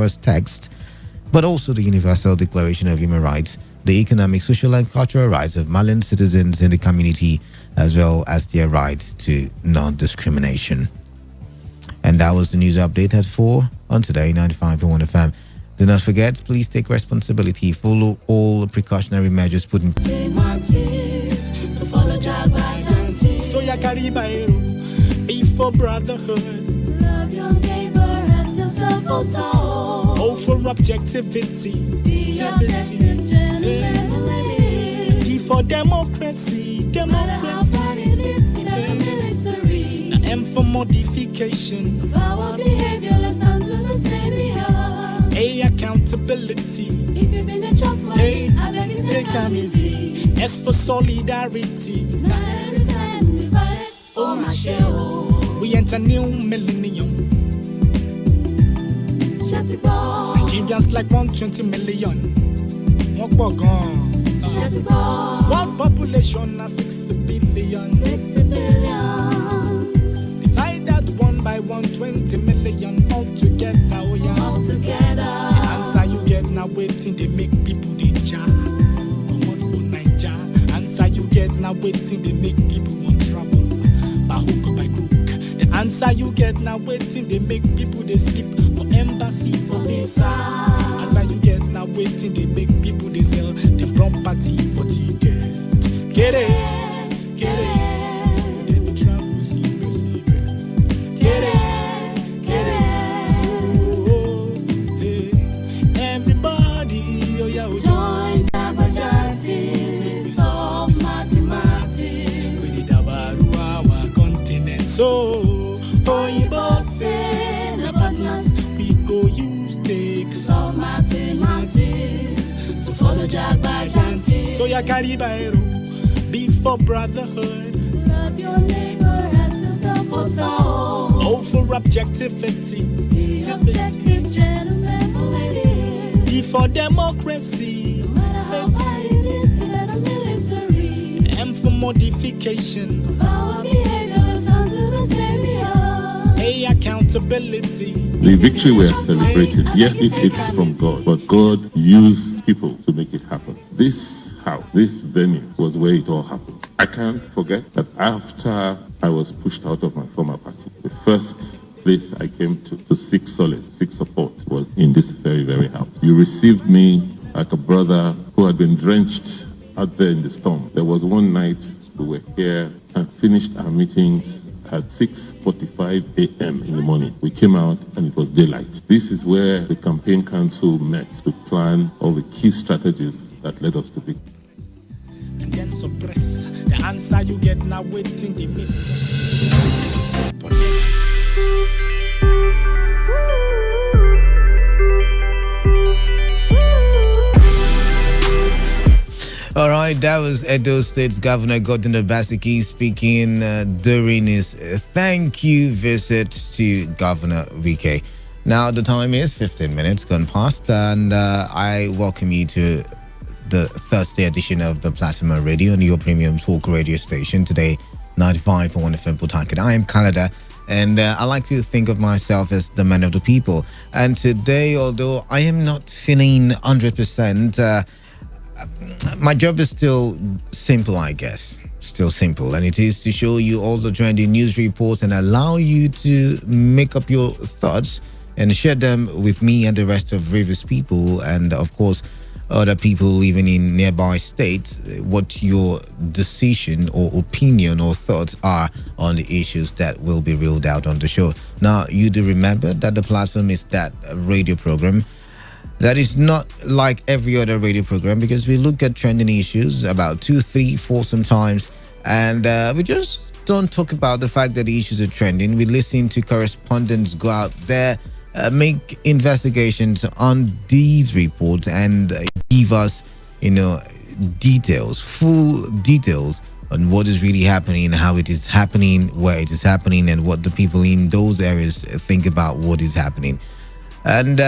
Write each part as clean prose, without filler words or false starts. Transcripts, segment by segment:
words text, but also the Universal Declaration of Human Rights, the economic, social, and cultural rights of Malian citizens in the community, as well as their right to non-discrimination. And that was the news update at 4 on Today 95.1 FM. Do not forget, please take responsibility. Follow all precautionary measures put in place. So follow so ya be for brotherhood. Love your neighbor as yourself. Oh, for objectivity. Be objective, gentlemen. Be for democracy. No matter how bad it is, in the military. Now M for modification. Of our behavior, let's stand to the same behalf. A, accountability. If you've been a chop money, I beg you take time easy. S for solidarity. United we stand, divided, oh my shell. We enter new millennium. Shatty ball. Nigerians like 120 million. One population na 6 billion. 60 billion. Divide that 1 by 120 million all together. Oh yeah. All together. The answer you get now waiting they make people they jar. Come on for Niger. Answer you get now waiting they make people want travel. By hook or by crook. The answer you get now waiting they make people they sleep for embassy for visa. Answer you get now waiting they make people they sell the property for ticket. Get it, get it. Then the travel see. Get it. Oh, hey. Everybody, oh yeah, Join Jabajantis, solve mathematics. we need our continent. So, Oh, you both say, no partners, we go use takes. solve mathematics. So follow Jabajantis. So ya caribero, be for brotherhood. Love your neighbor as yourself. Oh, for objectivity. Be objective, gentlemen, ladies. Be for democracy. No matter how bad it is, in the military. M for modification. Of our behavior, let's stand to the same behalf. A, accountability. The victory we are celebrating, yes, it's from God, but God used people to make it happen. This house, this venue was where it all happened. I can't forget that after I was pushed out of my former party, the first place I came to seek solace, seek support, was in this very, very house. You received me like a brother who had been drenched out there in the storm. There was one night we were here and finished our meetings at 6:45 a.m. in the morning. We came out and it was daylight. This is where the campaign council met to plan all the key strategies that led us to victory. And then suppress. The answer you get now waiting the minute. All right, that was Edo State's Governor Gordon Obaseki speaking during his thank you visit to Governor Wike. Now, the time is 15 minutes gone past, and I welcome you to the Thursday edition of the Platinum Radio on your premium talk radio station. Today, 95.1 FM Pawtucket. I am Canada, and I like to think of myself as the man of the people. And today, although I am not feeling 100%, my job is still simple, I guess. Still simple. And it is to show you all the trending news reports and allow you to make up your thoughts and share them with me and the rest of Rivers people and, of course, other people living in nearby states, what your decision or opinion or thoughts are on the issues that will be reeled out on the show. Now, you do remember that the platform is that radio program that is not like every other radio program, because we look at trending issues about 2, 3, 4 sometimes, and we just don't talk about the fact that the issues are trending. We listen to correspondents go out there, make investigations on these reports, and give us, details, full details on what is really happening, how it is happening, where it is happening, and what the people in those areas think about what is happening. And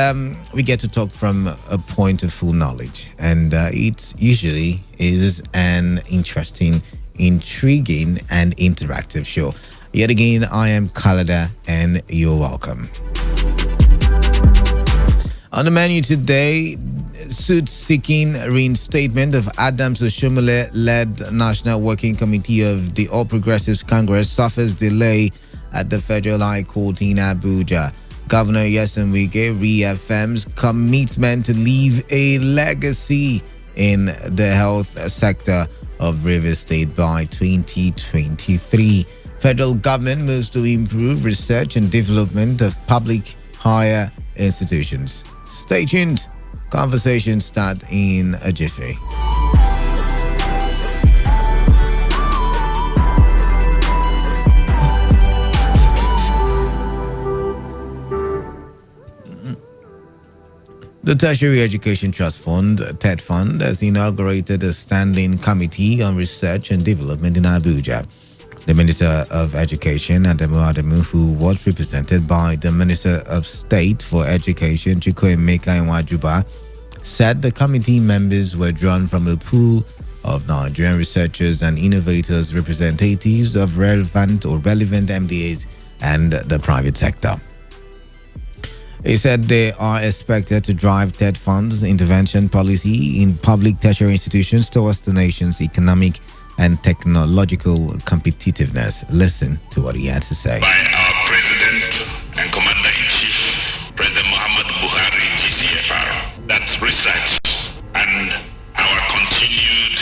we get to talk from a point of full knowledge. And it usually is an interesting, intriguing, and interactive show. Yet again, I am Kalada, and you're welcome. On the menu today, suit seeking reinstatement of Adams Oshomole-led National Working Committee of the All Progressives Congress suffers delay at the Federal High Court in Abuja. Governor Nyesom Wike reaffirms commitment to leave a legacy in the health sector of Rivers State by 2023. Federal government moves to improve research and development of public higher institutions. Stay tuned. Conversations start in a jiffy. The Tertiary Education Trust Fund, TED Fund, has inaugurated a standing committee on research and development in Abuja. The Minister of Education, Adamu, who was represented by the Minister of State for Education, Chukwuemeka Nwajuba, said the committee members were drawn from a pool of Nigerian researchers and innovators, representatives of relevant MDAs and the private sector. He said they are expected to drive TED Fund's intervention policy in public tertiary institutions towards the nation's economic and technological competitiveness. Listen to what he had to say. By our President and Commander-in-Chief, President Muhammad Buhari, GCFR, that research and our continued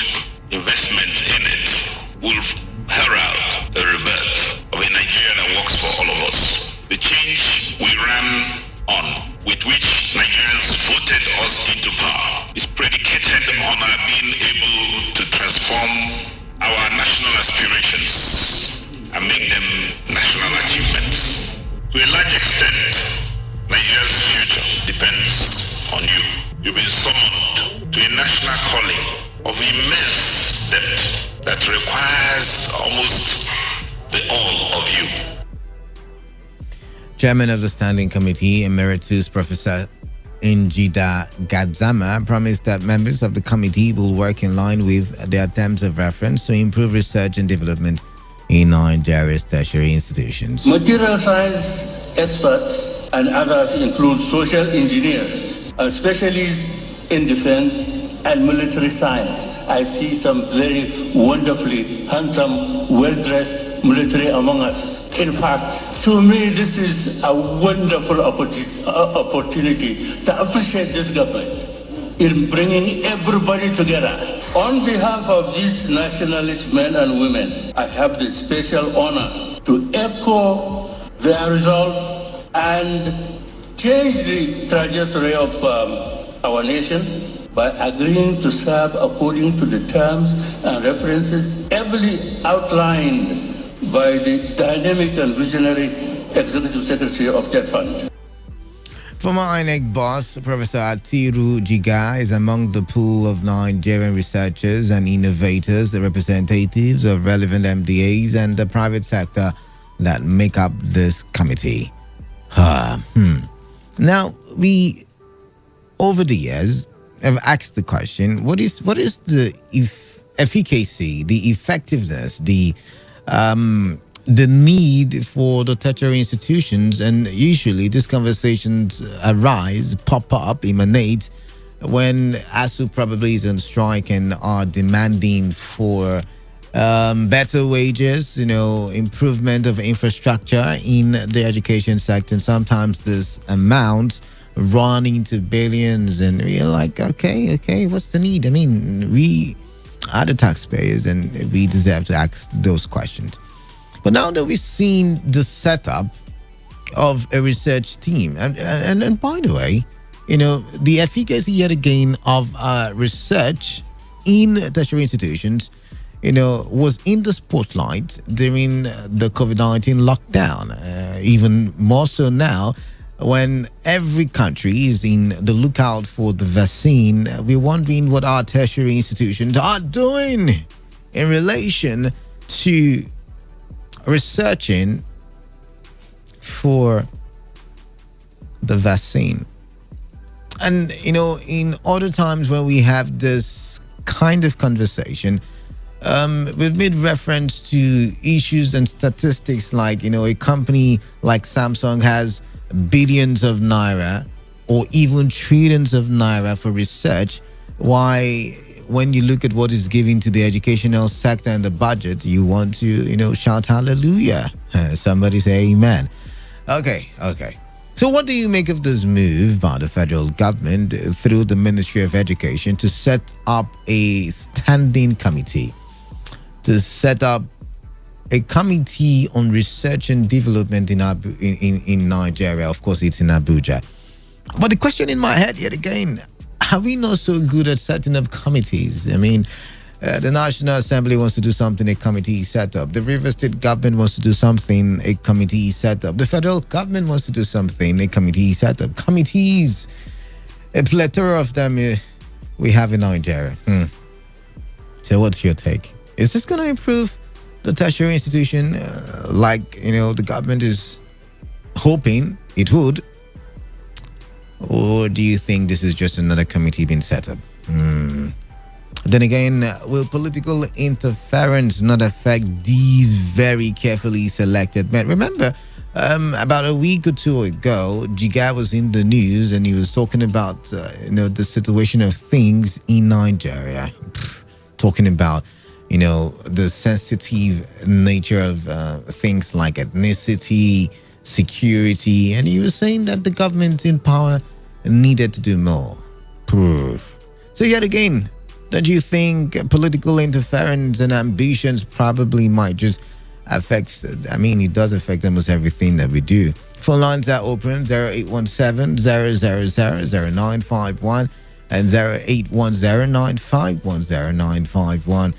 investment in it will herald the rebirth of a Nigeria that works for all of us. The change we ran on, with which Nigerians voted us into power, is predicated on our being able to transform our national aspirations and make them national achievements. To a large extent, Nigeria's future depends on you. You've been summoned to a national calling of immense depth that requires almost the all of you. Chairman of the Standing Committee, Emeritus Professor Njida Gadzama, promised that members of the committee will work in line with their terms of reference to improve research and development in Nigeria's tertiary institutions. Material science experts and others include social engineers and specialists in defense and military science. I see some very wonderfully handsome, well-dressed military among us. In fact, to me, this is a wonderful opportunity to appreciate this government in bringing everybody together. On behalf of these nationalist men and women, I have the special honor to echo their resolve and change the trajectory of our nation by agreeing to serve according to the terms and references heavily outlined by the dynamic and visionary Executive Secretary of TED Fund. Former INEC boss, Professor Atiru Jiga, is among the pool of Nigerian researchers and innovators, the representatives of relevant MDAs and the private sector that make up this committee. Now, we, over the years, have asked the question, what is the efficacy, the effectiveness, the need for the tertiary institutions? And usually these conversations pop up, emanate when ASU probably is on strike and are demanding for better wages, improvement of infrastructure in the education sector. And sometimes this amount run into billions, and we're like, okay, what's the need? I mean, we are the taxpayers and we deserve to ask those questions. But now that we've seen the setup of a research team, and by the way, the efficacy yet again of research in tertiary institutions, was in the spotlight during the COVID-19 lockdown, even more so now when every country is in the lookout for the vaccine. We're wondering what our tertiary institutions are doing in relation to researching for the vaccine. And, in other times when we have this kind of conversation, we've made reference to issues and statistics like, a company like Samsung has billions of naira or even trillions of naira for research. Why, when you look at what is given to the educational sector and the budget, you want to, shout hallelujah. Somebody say amen. Okay. So what do you make of this move by the federal government through the Ministry of Education to set up a standing committee, to set up a committee on research and development in Nigeria? Of course, it's in Abuja. But the question in my head yet again, are we not so good at setting up committees? I mean, the National Assembly wants to do something, a committee is set up. The River State government wants to do something, a committee is set up. The federal government wants to do something, a committee is set up. Committees, a plethora of them we have in Nigeria. So what's your take? Is this going to improve the tertiary institution the government is hoping it would? Or do you think this is just another committee being set up? Then again, will political interference not affect these very carefully selected men? Remember, about a week or two ago, Jiga was in the news and he was talking about the situation of things in Nigeria, talking about the sensitive nature of things like ethnicity, security, and he was saying that the government in power needed to do more. So yet again, don't you think political interference and ambitions probably might just affect, it does affect almost everything that we do. Phone lines are open, 0817 000 0951 and 0810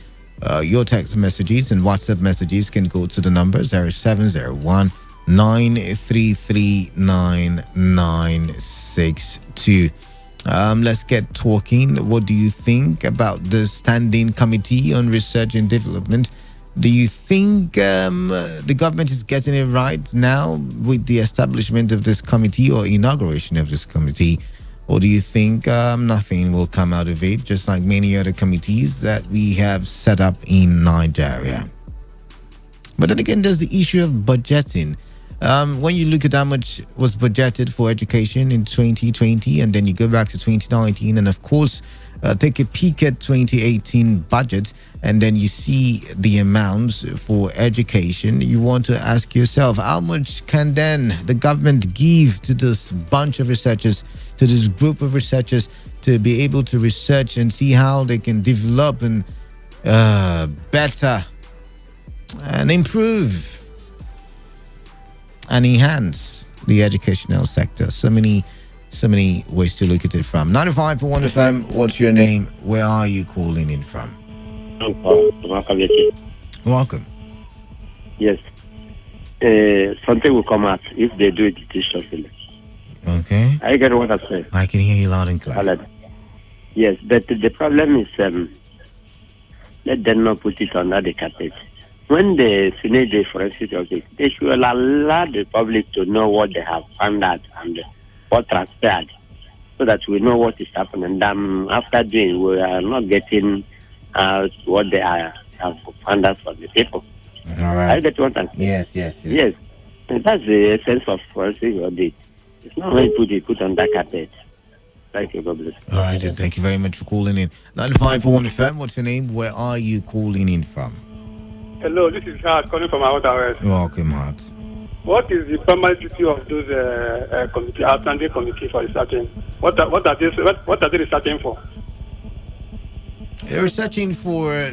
your text messages and WhatsApp messages can go to the number 0701 933 9962. Let's get talking. What do you think about the Standing Committee on Research and Development? Do you think the government is getting it right now with the establishment of this committee or inauguration of this committee? Or do you think nothing will come out of it, just like many other committees that we have set up in Nigeria? But then again, there's the issue of budgeting. When you look at how much was budgeted for education in 2020 and then you go back to 2019 and of course take a peek at 2018 budget and then you see the amounts for education, you want to ask yourself, how much can then the government give to this bunch of researchers, to this group of researchers, to be able to research and see how they can develop and better and improve and enhance the educational sector? So many ways to look at it from. 95.1 FM, what's your name? Where are you calling in from? Welcome. Yes. Something will come out if they do it judiciously. Okay. I get what I'm saying. I can hear you loud and clear. Yes, but the problem is let them not put it under the carpet. When they finish the forensic audit, they should allow the public to know what they have found out and what transpired, so that we know what is happening. And after doing, we are not getting out what they have found out for the people. All right. I get what I'm saying. Yes. And that's the essence of forensic audit. It's not when you put on that carpet. Thank you, God bless. All right, then. Thank you very much for calling in. 95.1 FM, what's your name? Where are you calling in from? Hello, this is Hart calling from Outer West. Welcome, Hart. What is the primary duty of those outstanding committee for researching? What are they researching for? They're researching for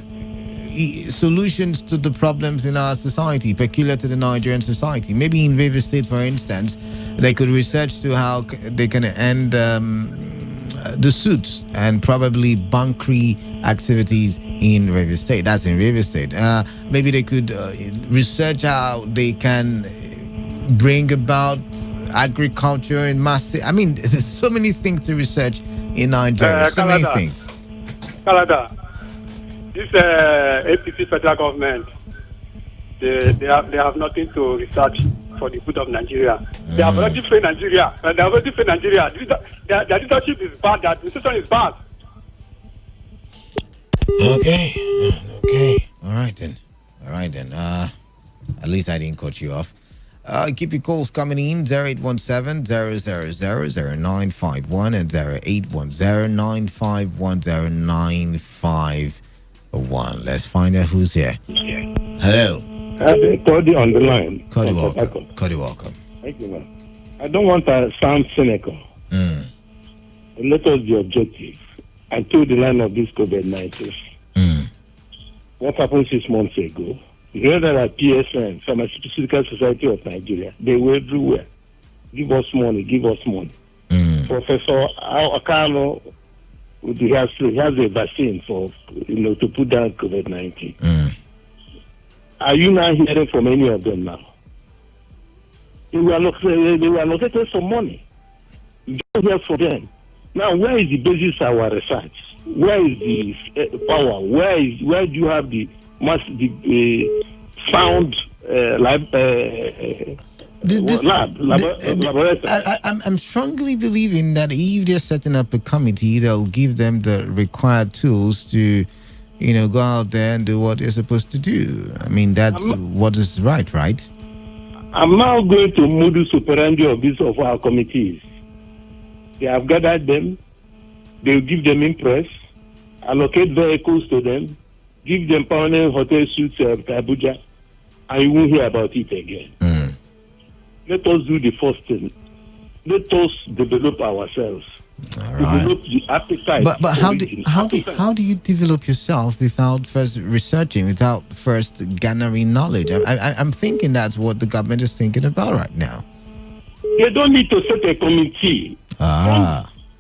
solutions to the problems in our society, peculiar to the Nigerian society. Maybe in River State, for instance, they could research to how they can end the suits and probably bunkery activities in River State. That's in River State. Maybe they could research how they can bring about agriculture in massive. There's so many things to research in Nigeria. So many things. Canada, this APC federal government, they have nothing to research for the good of Nigeria. They have already failed Nigeria. Their leadership is bad. Their administration is bad. Okay. All right then. At least I didn't cut you off. Keep your calls coming in 0817 000 and 0810 Let's find out who's here. Hello. Cody on the line. Cody, welcome. Cody, welcome. Thank you, man. I don't want to sound cynical. Let us be objective. I told the line of this COVID-19. What happened 6 months ago? You know that PSN, Pharmaceutical Society of Nigeria, they were everywhere. Give us money, give us money. Professor Akano, he has a vaccine for, to put down COVID-19. Are you not hearing from any of them now? They were allocated some money. You don't hear from them. Now, where is the basis of our research? Where is the power? Where do you have the sound laboratory? I'm strongly believing that if they're setting up a committee, they'll give them the required tools to, go out there and do what they're supposed to do. I mean, that's what is right? I'm now going to modus operandi of our committees. They have gathered them. They will give them impress, allocate vehicles to them, give them permanent hotel suites at Abuja, and you won't hear about it again. Let us do the first thing. Let us develop ourselves. All right. Develop the appetite. But how do you develop yourself without first researching, without first garnering knowledge? I'm thinking that's what the government is thinking about right now. They don't need to set a committee.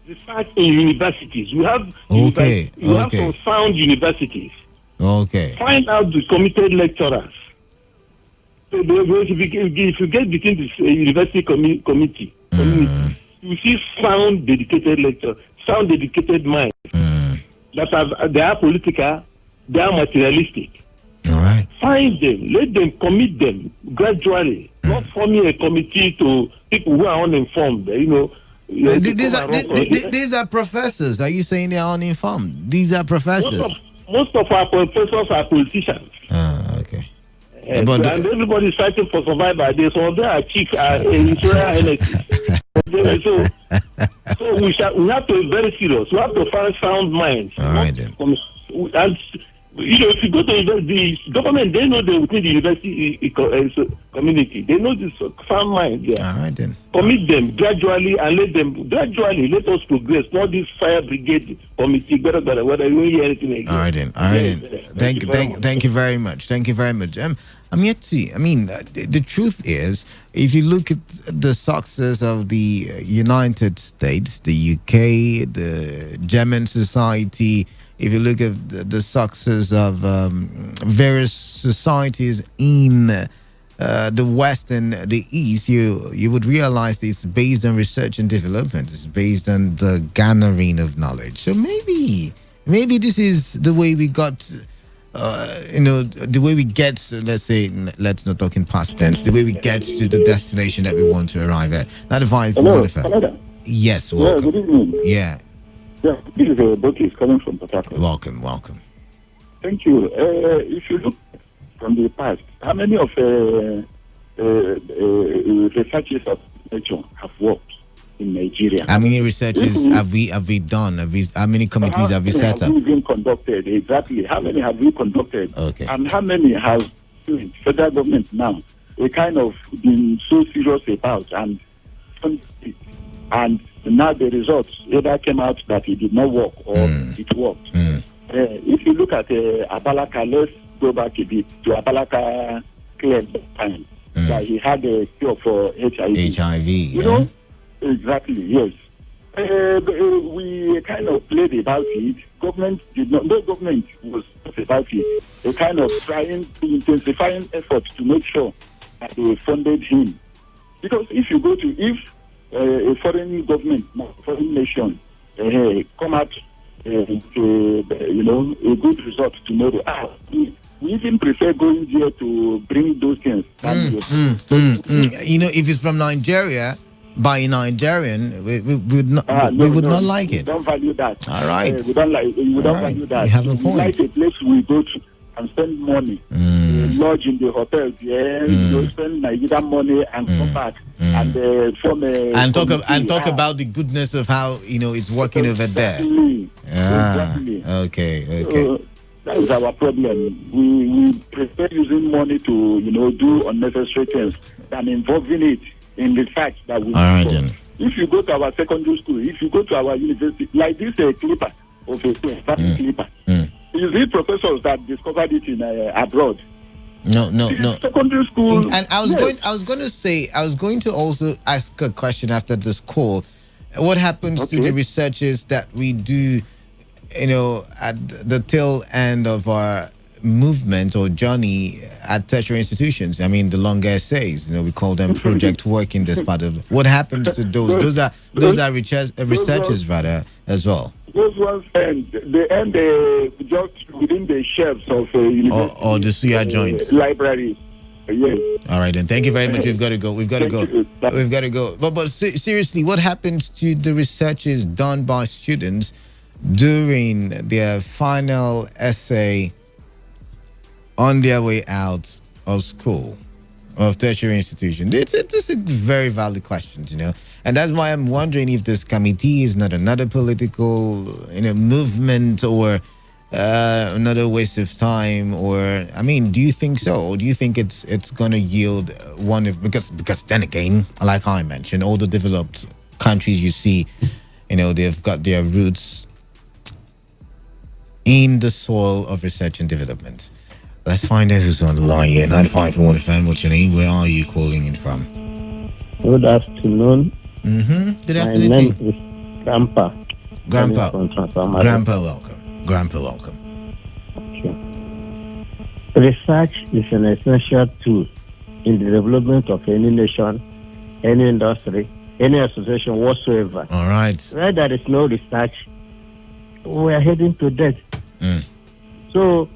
Research in universities. We have have some sound universities. Okay. Find out the committed lecturers. So if you get between this university committee, you see sound dedicated lecturers, sound dedicated minds they are political, they are materialistic. All right. Find them, let them commit them gradually, not forming a committee to people who are uninformed. These are professors. Are you saying they are uninformed? These are professors. Most of our professors are politicians. Okay. And everybody is fighting for survival. So they are cheap insurance. So we have to be very serious. We have to find sound minds. All right then. And if you go to the government, they know they within the university community. They know this sound mind there. All right then. Commit them gradually and let us progress. Not this fire brigade committee. Whether you hear anything again. All right then. Thank you very much. Thank you very much. I'm yet to. The truth is, if you look at the success of the United States, the UK, the German society, if you look at the success of various societies in the West and the East, you would realize it's based on research and development. It's based on the garnering of knowledge. So maybe this is the way we got. The way we get, let's not talk in past tense, the way we get to the destination that we want to arrive at. 95.1 Yes, welcome. Yeah, good evening. Yeah. Yeah, this is Boki coming from Port Harcourt. Welcome. Thank you. If you look from the past, how many of researchers of nature have worked in Nigeria? How many researches have we done? How many committees have we set up? Have we been conducted? Exactly. How many have we conducted? Okay. And how many have the federal government now kind of been so serious about and now the results either came out that it did not work or it worked. If you look at Abalaka, let's go back a bit to Abalaka claim time that he had a cure for HIV. You know? Exactly, yes. We kind of played about it. No government was about it. They kind of intensifying efforts to make sure that they funded him. Because if you go to, a foreign government, foreign nation, come out to, a good result tomorrow, we even prefer going there to bring those things. If it's from Nigeria, by a Nigerian, we would not like it. We don't value that. All right. We don't value that. You have a point. We like a place we go to and spend money. lodge in the hotels, spend Nigerian money and come back and form a and talk about the goodness of how it's working over there. Exactly. Okay. That is our problem. We prefer using money to do unnecessary things than involving it in the fact that we. All right, then. If you go to our secondary school, if you go to our university, like this clipper of a clipper, you see professors that discovered it in abroad. No. Secondary school. And I was going to also ask a question after this call. What happens to the researches that we do, at the tail end of our movement or journey at tertiary institutions? I mean, the longer essays, we call them project work in this part of. What happens to those? Those are researchers rather as well. Those ones end. They end just within the shelves of university or the suya joints, libraries. Yes. All right, then. Thank you very much. We've got to go. We've got to go. But seriously, what happens to the researches done by students during their final essay on their way out of school, of tertiary institution? It's a very valid question, and that's why I'm wondering if this committee is not another political movement or another waste of time. Or do you think so, or do you think it's going to yield one of, because then again, like I mentioned, all the developed countries you see, they've got their roots in the soil of research and development. Let's find out who's on the line here. 95.1fm. What's your name? Where are you calling in from? Good afternoon. Good My afternoon. name is Grandpa. Grandpa, welcome. Okay. Research is an essential tool in the development of any nation, any industry, any association whatsoever. All right. Where there is no research, we are heading to death. So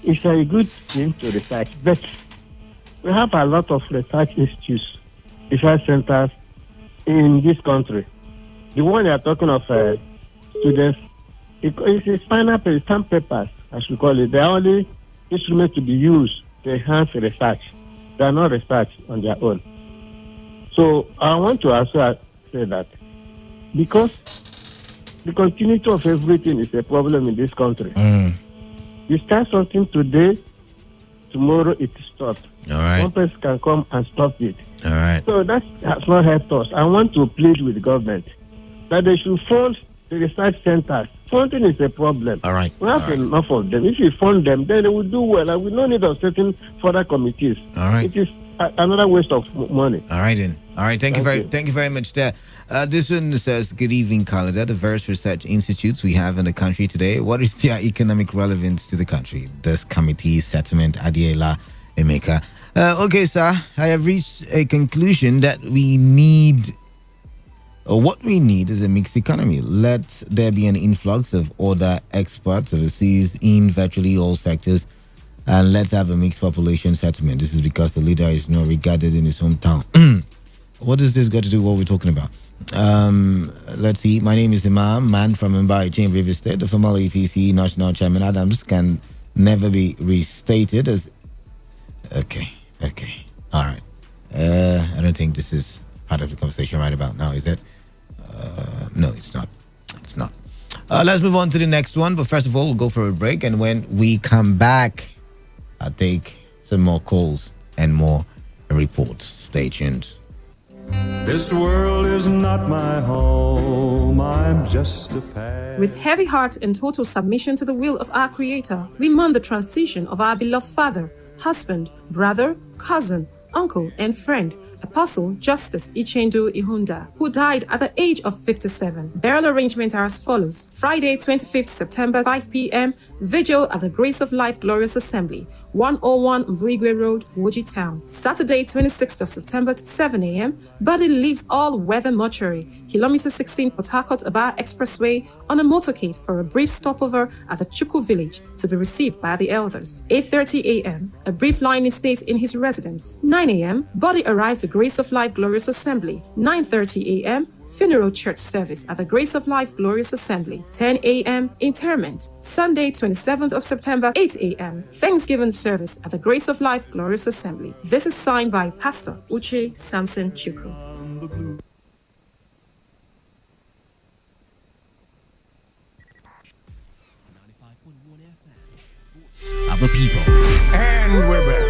it's a good thing to research, but we have a lot of research institutes, research centers in this country. The one you are talking of, students, it's final stamp papers, as we call it. They are only instruments to be used to enhance research. They are not research on their own. So I want to also say that because the continuity of everything is a problem in this country. You start something today, tomorrow it stops. All right. One person can come and stop it. All right. So that has not helped us. I want to plead with the government that they should fund the research centers. Funding is a problem. All right. We have enough of them. If you fund them, then they will do well. And we don't need of certain further committees. All right. It is another waste of money. All right, then. All right. Thank you very much there. This one says, good evening, Canada. The various research institutes we have in the country today, what is their economic relevance to the country? This committee settlement, Adiela Emeka. Okay, sir. I have reached a conclusion that what we need is a mixed economy. Let there be an influx of other experts overseas in virtually all sectors, and let's have a mixed population settlement. This is because the leader is not regarded in his hometown. What does this got to do with what we're talking about? Let's see. My name is Imam, man from Mumbai, Chain River State. The former APC National Chairman Adams can never be restated as. Okay. All right. I don't think this is part of the conversation right about now, is it? No, it's not. Let's move on to the next one. But first of all, we'll go for a break. And when we come back, I'll take some more calls and more reports. Stay tuned. This world is not my home. I'm just a past. With heavy heart and total submission to the will of our Creator, we mourn the transition of our beloved father, husband, brother, cousin, uncle, and friend, Apostle Justice Ichendu Ihunda, who died at the age of 57. Burial arrangements are as follows. Friday, 25th September, 5 p.m., vigil at the Grace of Life Glorious Assembly, 101 Mvuigwe Road, Wuji Town. Saturday, 26th of September, 7 a.m., body leaves all-weather mortuary, kilometer 16 Port Harcourt Aba Expressway, on a motorcade for a brief stopover at the Chuku village to be received by the elders. 8:30 a.m., a brief line is stayed in his residence. 9 a.m., body arrives the Grace of Life Glorious Assembly. 9:30 a.m. Funeral church service at the Grace of Life Glorious Assembly. 10 a.m. Interment. Sunday, 27th of September, 8 a.m. Thanksgiving service at the Grace of Life Glorious Assembly. This is signed by Pastor Uche Samson Chukwu. Of the people. And we're back.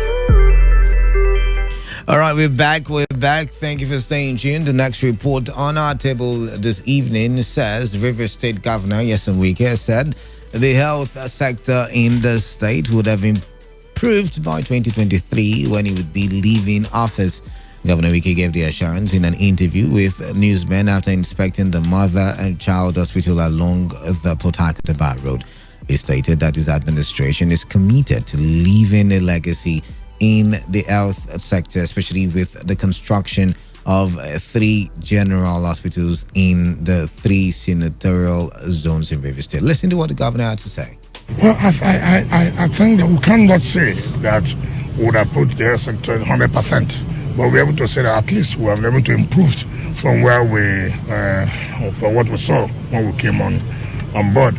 All right, we're back. Thank you for staying tuned. The next report on our table this evening says River State Governor Nyesom Wike said the health sector in the state would have improved by 2023 when he would be leaving office. Governor Wike gave the assurance in an interview with newsmen after inspecting the mother and child hospital along the Port Harcourt Road. He stated that his administration is committed to leaving a legacy in the health sector, especially with the construction of 3 general hospitals in the 3 senatorial zones in Rivers State. Listen to what the governor had to say. Well, I think that we cannot say that we would have put the health sector 100%, but we're able to say that at least we have been able to improve from where from what we saw when we came on board.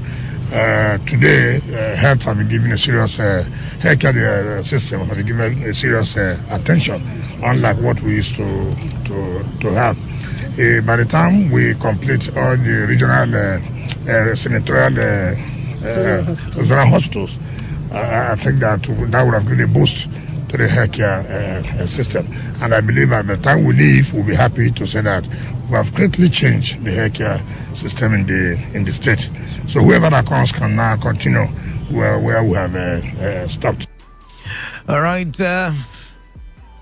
Today, health has been given a serious healthcare system has been given a serious attention, unlike what we used to have. By the time we complete all the regional senatorial zonal hospitals, I think that would have given a boost to the healthcare system. And I believe by the time we leave, we'll be happy to say that we have greatly changed the healthcare system in the state. So whoever that comes can now continue where we have stopped. All right. The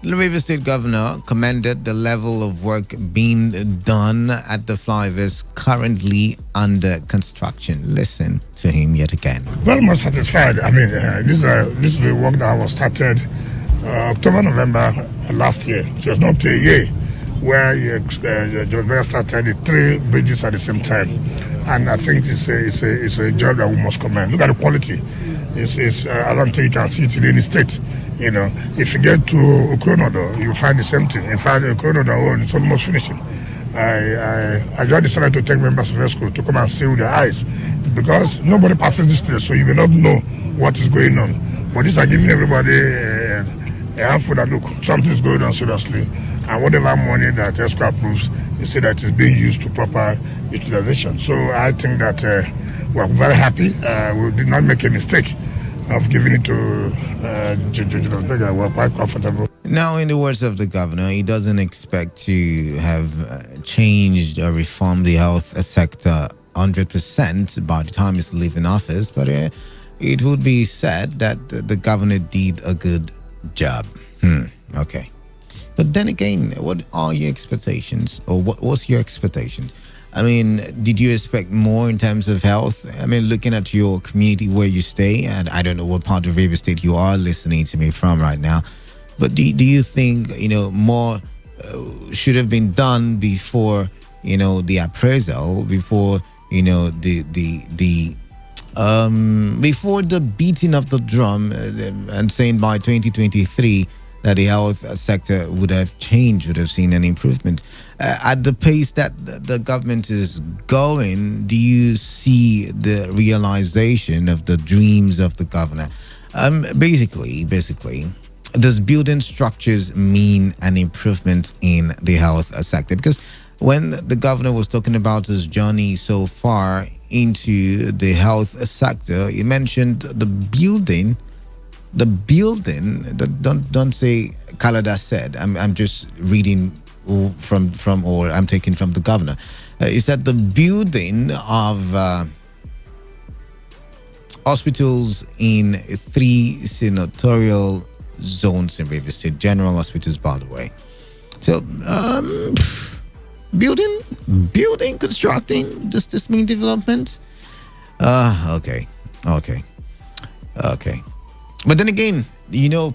River State Governor commended the level of work being done at the flyovers currently under construction. Listen to him yet again. Very much satisfied. I mean, this is the work that was started October, November last year. So it's not a year where George started the 3 bridges at the same time. And I think it's a job that we must commend. Look at the quality. I don't think you can see it in any state. You know, if you get to Okronodo, you find the same thing. In fact, Okronodo is almost finishing. I just decided to take members of the school to come and see with their eyes, because nobody passes this place, so you may not know what is going on. But these are giving everybody a handful that look, something is going on seriously, and whatever money that ESCO approves, they say that it's being used to proper utilization. So I think that we're very happy. We did not make a mistake of giving it to Justice Berger. We're quite comfortable. Now, in the words of the governor, he doesn't expect to have changed or reformed the health sector 100% by the time he's leaving office, but it would be said that the governor did a good job. Okay. But then again, what are your expectations, or what was your expectations? I mean, did you expect more in terms of health? I mean, looking at your community where you stay, and I don't know what part of River State you are listening to me from right now, but do you think, more should have been done before, the appraisal, before, before the beating of the drum and saying by 2023 that the health sector would have changed, would have seen an improvement? At the pace that the government is going, do you see the realization of the dreams of the governor? Basically, does building structures mean an improvement in the health sector? Because when the governor was talking about his journey so far into the health sector, he mentioned the building. Don't say Kalada said. I'm just reading from or I'm taking from the governor. He said the building of hospitals in 3 senatorial zones in Rivers State, general hospitals, by the way. So building, constructing, does this mean development? Okay. But then again,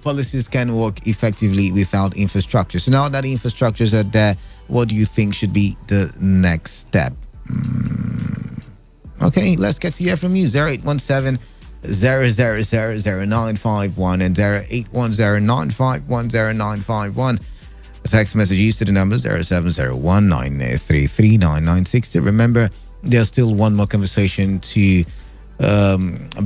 policies can work effectively without infrastructure. So now that the infrastructures are there, what do you think should be the next step? Okay, let's get to hear from you. 0817 0000951 and 0810 9510951. The text messages to the numbers 07019339960. Remember, there's still one more conversation to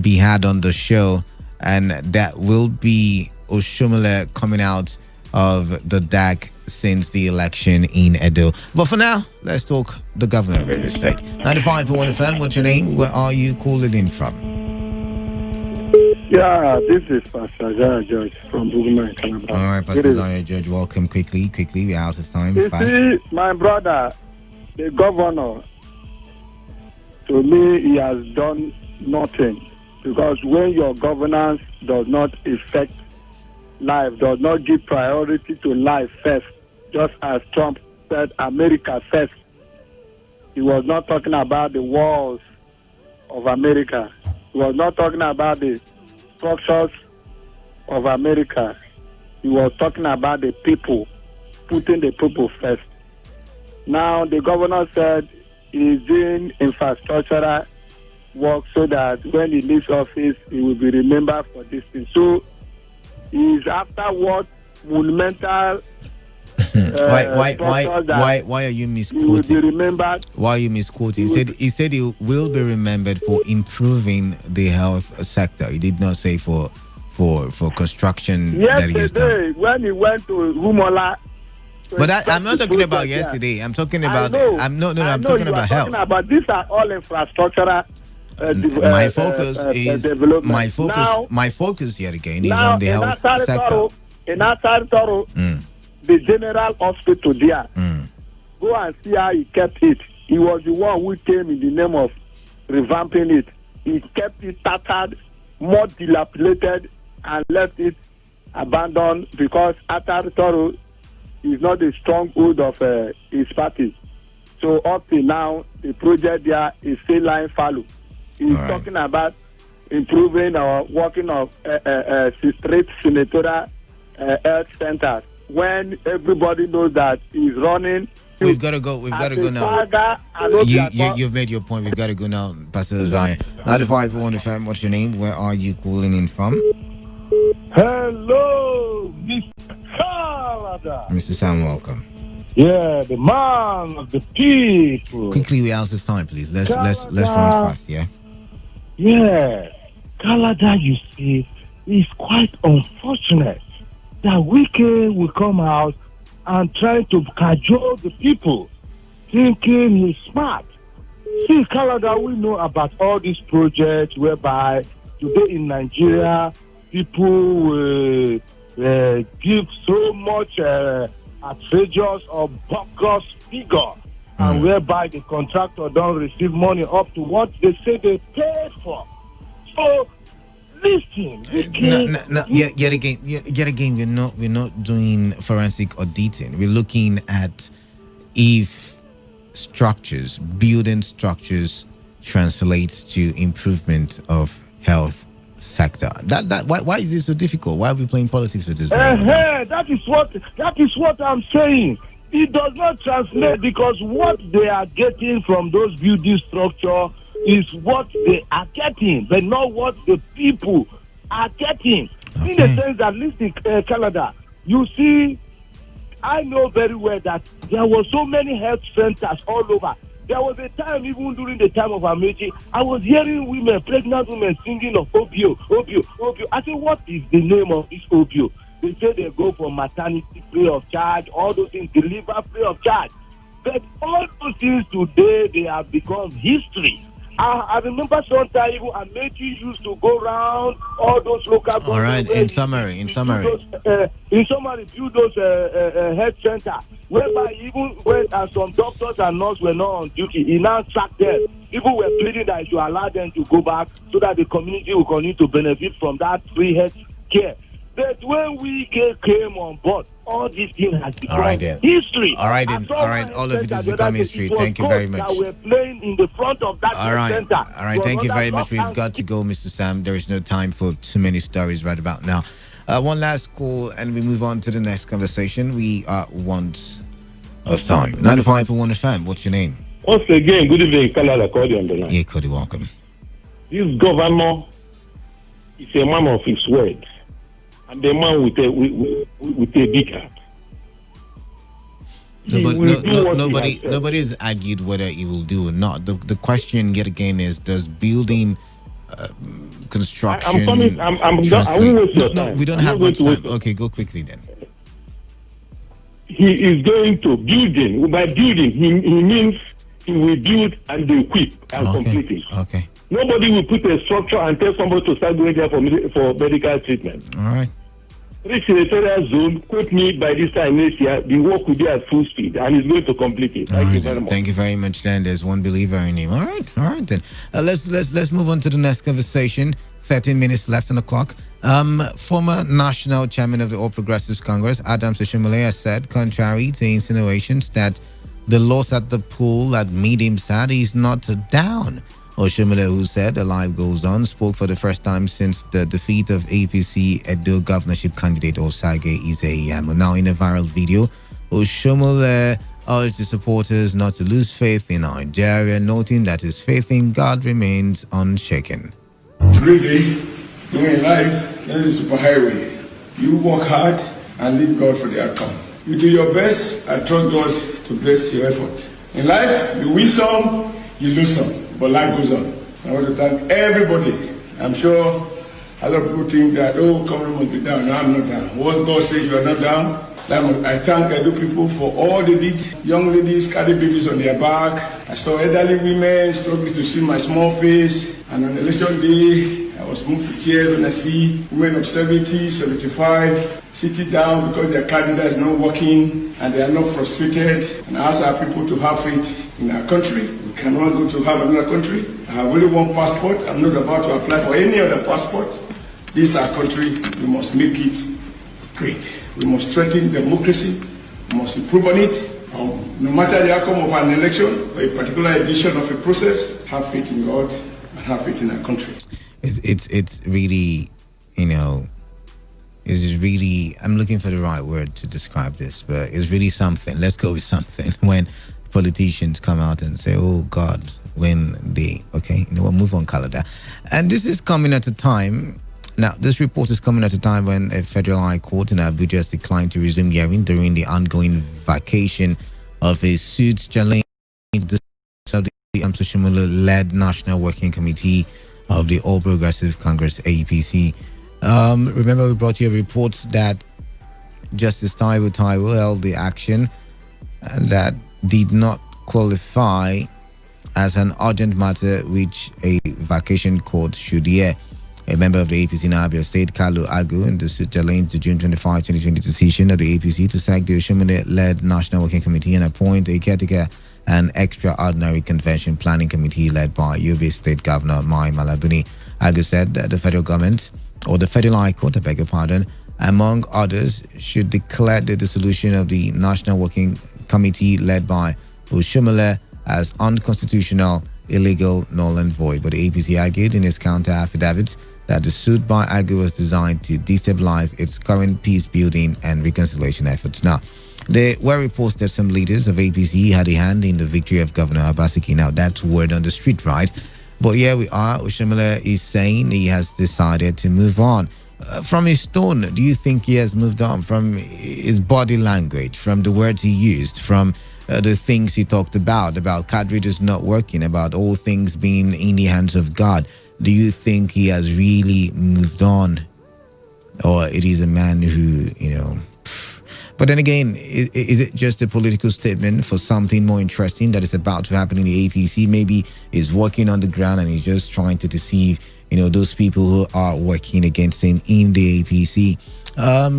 be had on the show, and that will be Oshomole coming out of the DAC since the election in Edo. But for now, let's talk the governor of Edo State. 95.1fm, what's your name? Where are you calling in from? Yeah, this is Pastor Zaya George from Buguma in Calabar. All right, Pastor Zaya George, welcome. Quickly, we're out of time. You see, my brother, the governor, to me, he has done nothing. Because when your governance does not affect life, does not give priority to life first, just as Trump said, America first. He was not talking about the walls of America. He was not talking about the structures of America. He was talking about the people, putting the people first. Now, the governor said he's doing infrastructural work so that when he leaves office, he will be remembered for this thing. So, he's after what monumental why are you misquoting? He will be remembered. Why are you misquoting? He said he will be remembered for improving the health sector. He did not say for construction that he has done. Yesterday, when he went to Rumola. But I'm not talking about yesterday. I'm talking about. I'm talking about health. About these are all infrastructural. My focus yet again is on the health sector. In Asari, the general hospital there, go and see how he kept it. He was the one who came in the name of revamping it. He kept it tattered, more dilapidated, and left it abandoned because Asari is not the stronghold of his party. So up till now, the project there is still lying fallow. He's talking about improving or working of straight senatorial health centers when everybody knows that he's running. We've got to go now. You've made your point. We've got to go now, Pastor Zion. 95.1 FM, what's your name? Where are you calling in from? Hello, Mr. Canada. Mr. Sam, welcome. Yeah, the man of the people. Quickly, we're out of time, please. Let's run fast, yeah? Yeah. Canada, you see, is quite unfortunate that Wike will come out and try to cajole the people, thinking he's smart. See, Canada, we know about all these projects whereby today in Nigeria, people will give so much outrageous or bogus figure, and whereby the contractor don't receive money up to what they say they paid for. So, listen. Yet again, we're not doing forensic auditing. We're looking at if building structures translates to improvement of health sector. Why is this so difficult? Why are we playing politics with this? That is what I'm saying. It does not translate because what they are getting from those building structure is what they are getting, but not what the people are getting. Okay. In the sense that, listen, Canada, you see, I know very well that there were so many health centers all over. There was a time, even during the time of Amechi, I was hearing women, pregnant women, singing of Obio. I said, what is the name of this Obio? They say they go for maternity free of charge, all those things, deliver free of charge. But all those things today, they have become history. I remember sometimes even Amechi used to go around all those local governments. All right, in summary. Build those health centers, whereby even when some doctors and nurses were not on duty, he now sacked them. People were pleading that he should allow them to go back so that the community will continue to benefit from that free health care. But when we came on board, all these things has become history. All right, all of it has become history. Thank you very much. That we're playing in the front of that center. All right, thank you very much. We've got to go, Mr. Sam. There is no time for too many stories right about now. One last call, and we move on to the next conversation. We are want of time. 95.1 FM. What's your name? Once again, good evening, Canada. Cody on the line. Yeah, Cody, welcome. This governor is a man of his words. And the man with a big heart. Nobody has argued whether he will do or not. The question yet again is: does building, construction? I'm coming. I won't waste your time. We don't have much time. Okay, go quickly then. He is going to building. By building, he means he will build and be equipped and complete it. Okay. Nobody will put a structure and tell somebody to start going there for medical treatment. All right. This senatorial zone, quote me by this time next year, the work will be at full speed and he's going to complete it. Thank you very much. Thank you very much, then. There's one believer in him. All right then. Let's move on to the next conversation. 13 minutes left on the clock. Former national chairman of the All Progressives Congress, Adams Oshomole, has said, contrary to insinuations that the loss at the poll had made him sad, he's not down. Oshomole, who said life goes on, spoke for the first time since the defeat of APC Edo governorship candidate Osage Ize-Iyamu. Now, in a viral video, Oshomole urged the supporters not to lose faith in Nigeria, noting that his faith in God remains unshaken. Really, in life, there is a superhighway. You work hard and leave God for the outcome. You do your best and trust God to bless your effort. In life, you win some, you lose some. But life goes on. I want to thank everybody. I'm sure a lot of people think that, Cameroon must be down. No, I'm not down. Once God says you are not down, I thank Edo people for all they did. Young ladies carry babies on their back. I saw elderly women struggling to see my small face. And on election day, I was moved to tears when I see women of 70, 75 sitting down because their candidate is not working and they are not frustrated. And I ask our people to have faith in our country. We cannot go to have another country. I have only one passport. I'm not about to apply for any other passport. This is our country. We must make it great. We must strengthen democracy. We must improve on it. No matter the outcome of an election or a particular edition of a process, have faith in God and have faith in our country. It's really, it's really, I'm looking for the right word to describe this, but it's really something. Let's go with something. When politicians come out and say, oh God, when they, move on, Canada. And this is coming at a time, now this report is coming at a time when a federal high court in Abuja has declined to resume hearing during the ongoing vacation of a suit challenging the Oshomole-led National Working Committee of the All Progressive Congress, APC. Remember, we brought you a report that Justice Taiwo held the action and that did not qualify as an urgent matter which a vacation court should hear. A member of the APC in Abia State, Kalu Agu, in the suit challenged the June 25, 2020 decision of the APC to sack the Oshomole-led National Working Committee and appoint a caretaker and extraordinary convention planning committee led by Yobe State Governor Mai Malabuni. Agu said that the federal government, or the Federal High Court, I beg your pardon, among others, should declare the dissolution of the National Working Committee led by Oshomole as unconstitutional, illegal, null and void. But the APC argued in its counter affidavit that the suit by Agu was designed to destabilize its current peace building and reconciliation efforts. Now, there were reports that some leaders of APC had a hand in the victory of Governor Obaseki. Now, that's word on the street, right? But here we are. Oshomole is saying he has decided to move on. From his tone, do you think he has moved on? From his body language, from the words he used, from the things he talked about cartridges not working, about all things being in the hands of God? Do you think he has really moved on? Or it is a man who, But then again, is it just a political statement for something more interesting that is about to happen in the APC? Maybe he's working on the ground and he's just trying to deceive, those people who are working against him in the APC.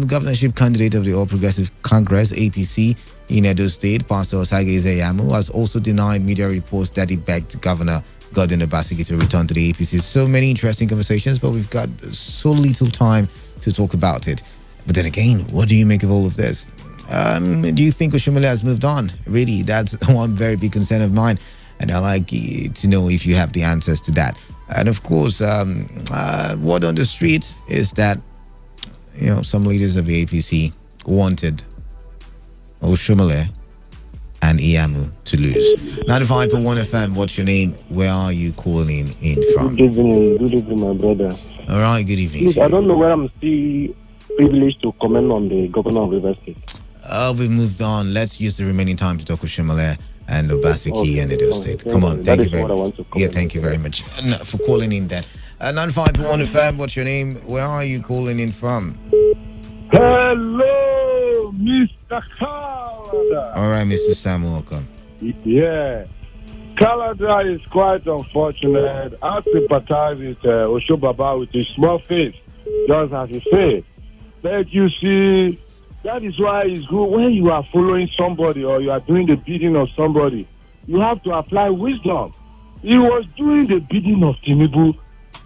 Governorship candidate of the All Progressive Congress, APC, in Edo State, Pastor Osage Ize-Iyamu, has also denied media reports that he begged Governor Godwin Obaseki to return to the APC. So many interesting conversations, but we've got so little time to talk about it. But then again, what do you make of all of this? Do you think Oshomole has moved on? Really, that's one very big concern of mine. And I'd like to know if you have the answers to that. And of course, word on the streets is that, some leaders of the APC wanted Oshomole and Iyamu to lose. 95.1 FM, what's your name? Where are you calling in from? Good evening, my brother. All right, good evening. Please, I don't know where I'm still privileged to comment on the governor of River State. We moved on. Let's use the remaining time to talk with Shomole and Obaseki and Edo State. Come on, thank you very much. Yeah, thank you very much for calling in there. 95.1fm, what's your name? Where are you calling in from? Hello, Mr. Canada. All right, Mr. Sam, welcome. Yeah. Canada is quite unfortunate. I sympathize with Oshobaba with his small face, just as he said. But you see, that is why it's good when you are following somebody or you are doing the bidding of somebody, you have to apply wisdom. He was doing the bidding of Tinubu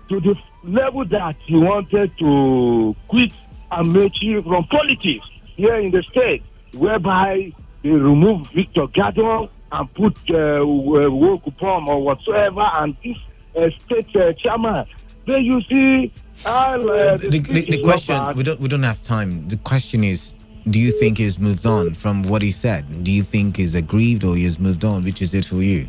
to the level that he wanted to quit Amechi from politics here in the state, whereby they removed Victor Gadon and put Wokupom or whatsoever and this state chairman. Then you see, the question, we don't have time. The question is, do you think he's moved on from what he said? Do you think he's aggrieved or he's moved on? Which is it for you?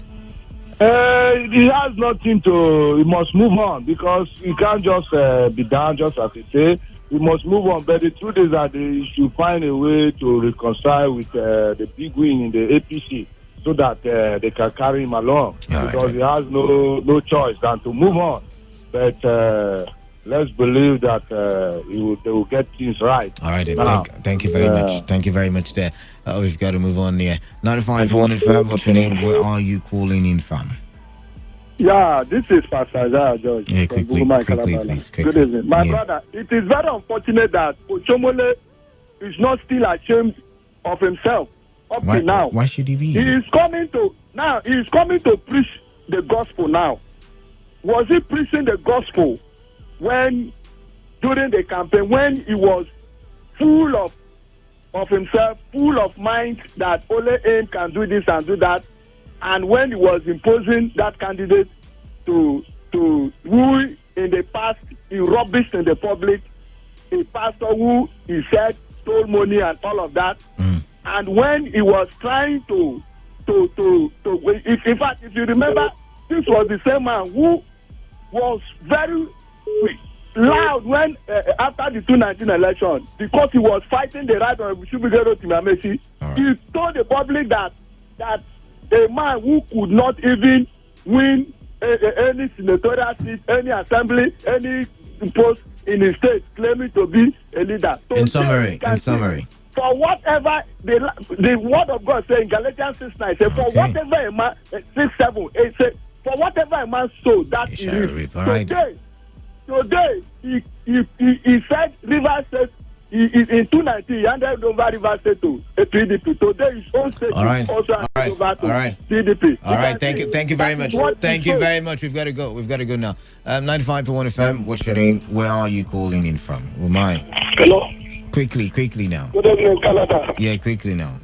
He has nothing to. He must move on because he can't just be down just as he say. He must move on. But the truth is that they should find a way to reconcile with the big win in the APC so that they can carry him along because he has no choice than to move on. But let's believe that they will get things right. All right, thank you very much. Thank you very much there. We've got to move on here. 95.1fm, what's your name? Where are you calling in from? Yeah, this is Pastor Isaiah George. Yeah, quickly, please. Good evening. My brother, it is very unfortunate that Ochomole is not still ashamed of himself up to now. Why should he be? He is coming to preach the gospel now. Was he preaching the gospel when during the campaign when he was full of himself, full of mind that only him can do this and do that, and when he was imposing that candidate to who in the past he rubbished in the public, a pastor who he said stole money and all of that, and when he was trying to in fact, if you remember, this was the same man who was very loud when after the 2019 election because he was fighting the right of Shubigero Timamesi. He told the public that a man who could not even win any senatorial seat, any assembly, any post in his state, claiming to be a leader. So in summary. For whatever the word of God says in Galatians 6:9, say, for whatever a man 6:7, it says, for whatever a man sows, that he reaps. Today, he said Rivers State in 2019 he handed over Rivers State to a PDP. Today his own state also handed over to PDP. All right, thank you very much. Thank you very much. We've got to go now. 95.1 FM, what's your name? Where are you calling in from? Who am I? Hello. Quickly now. Good evening, Canada. Yeah, quickly now.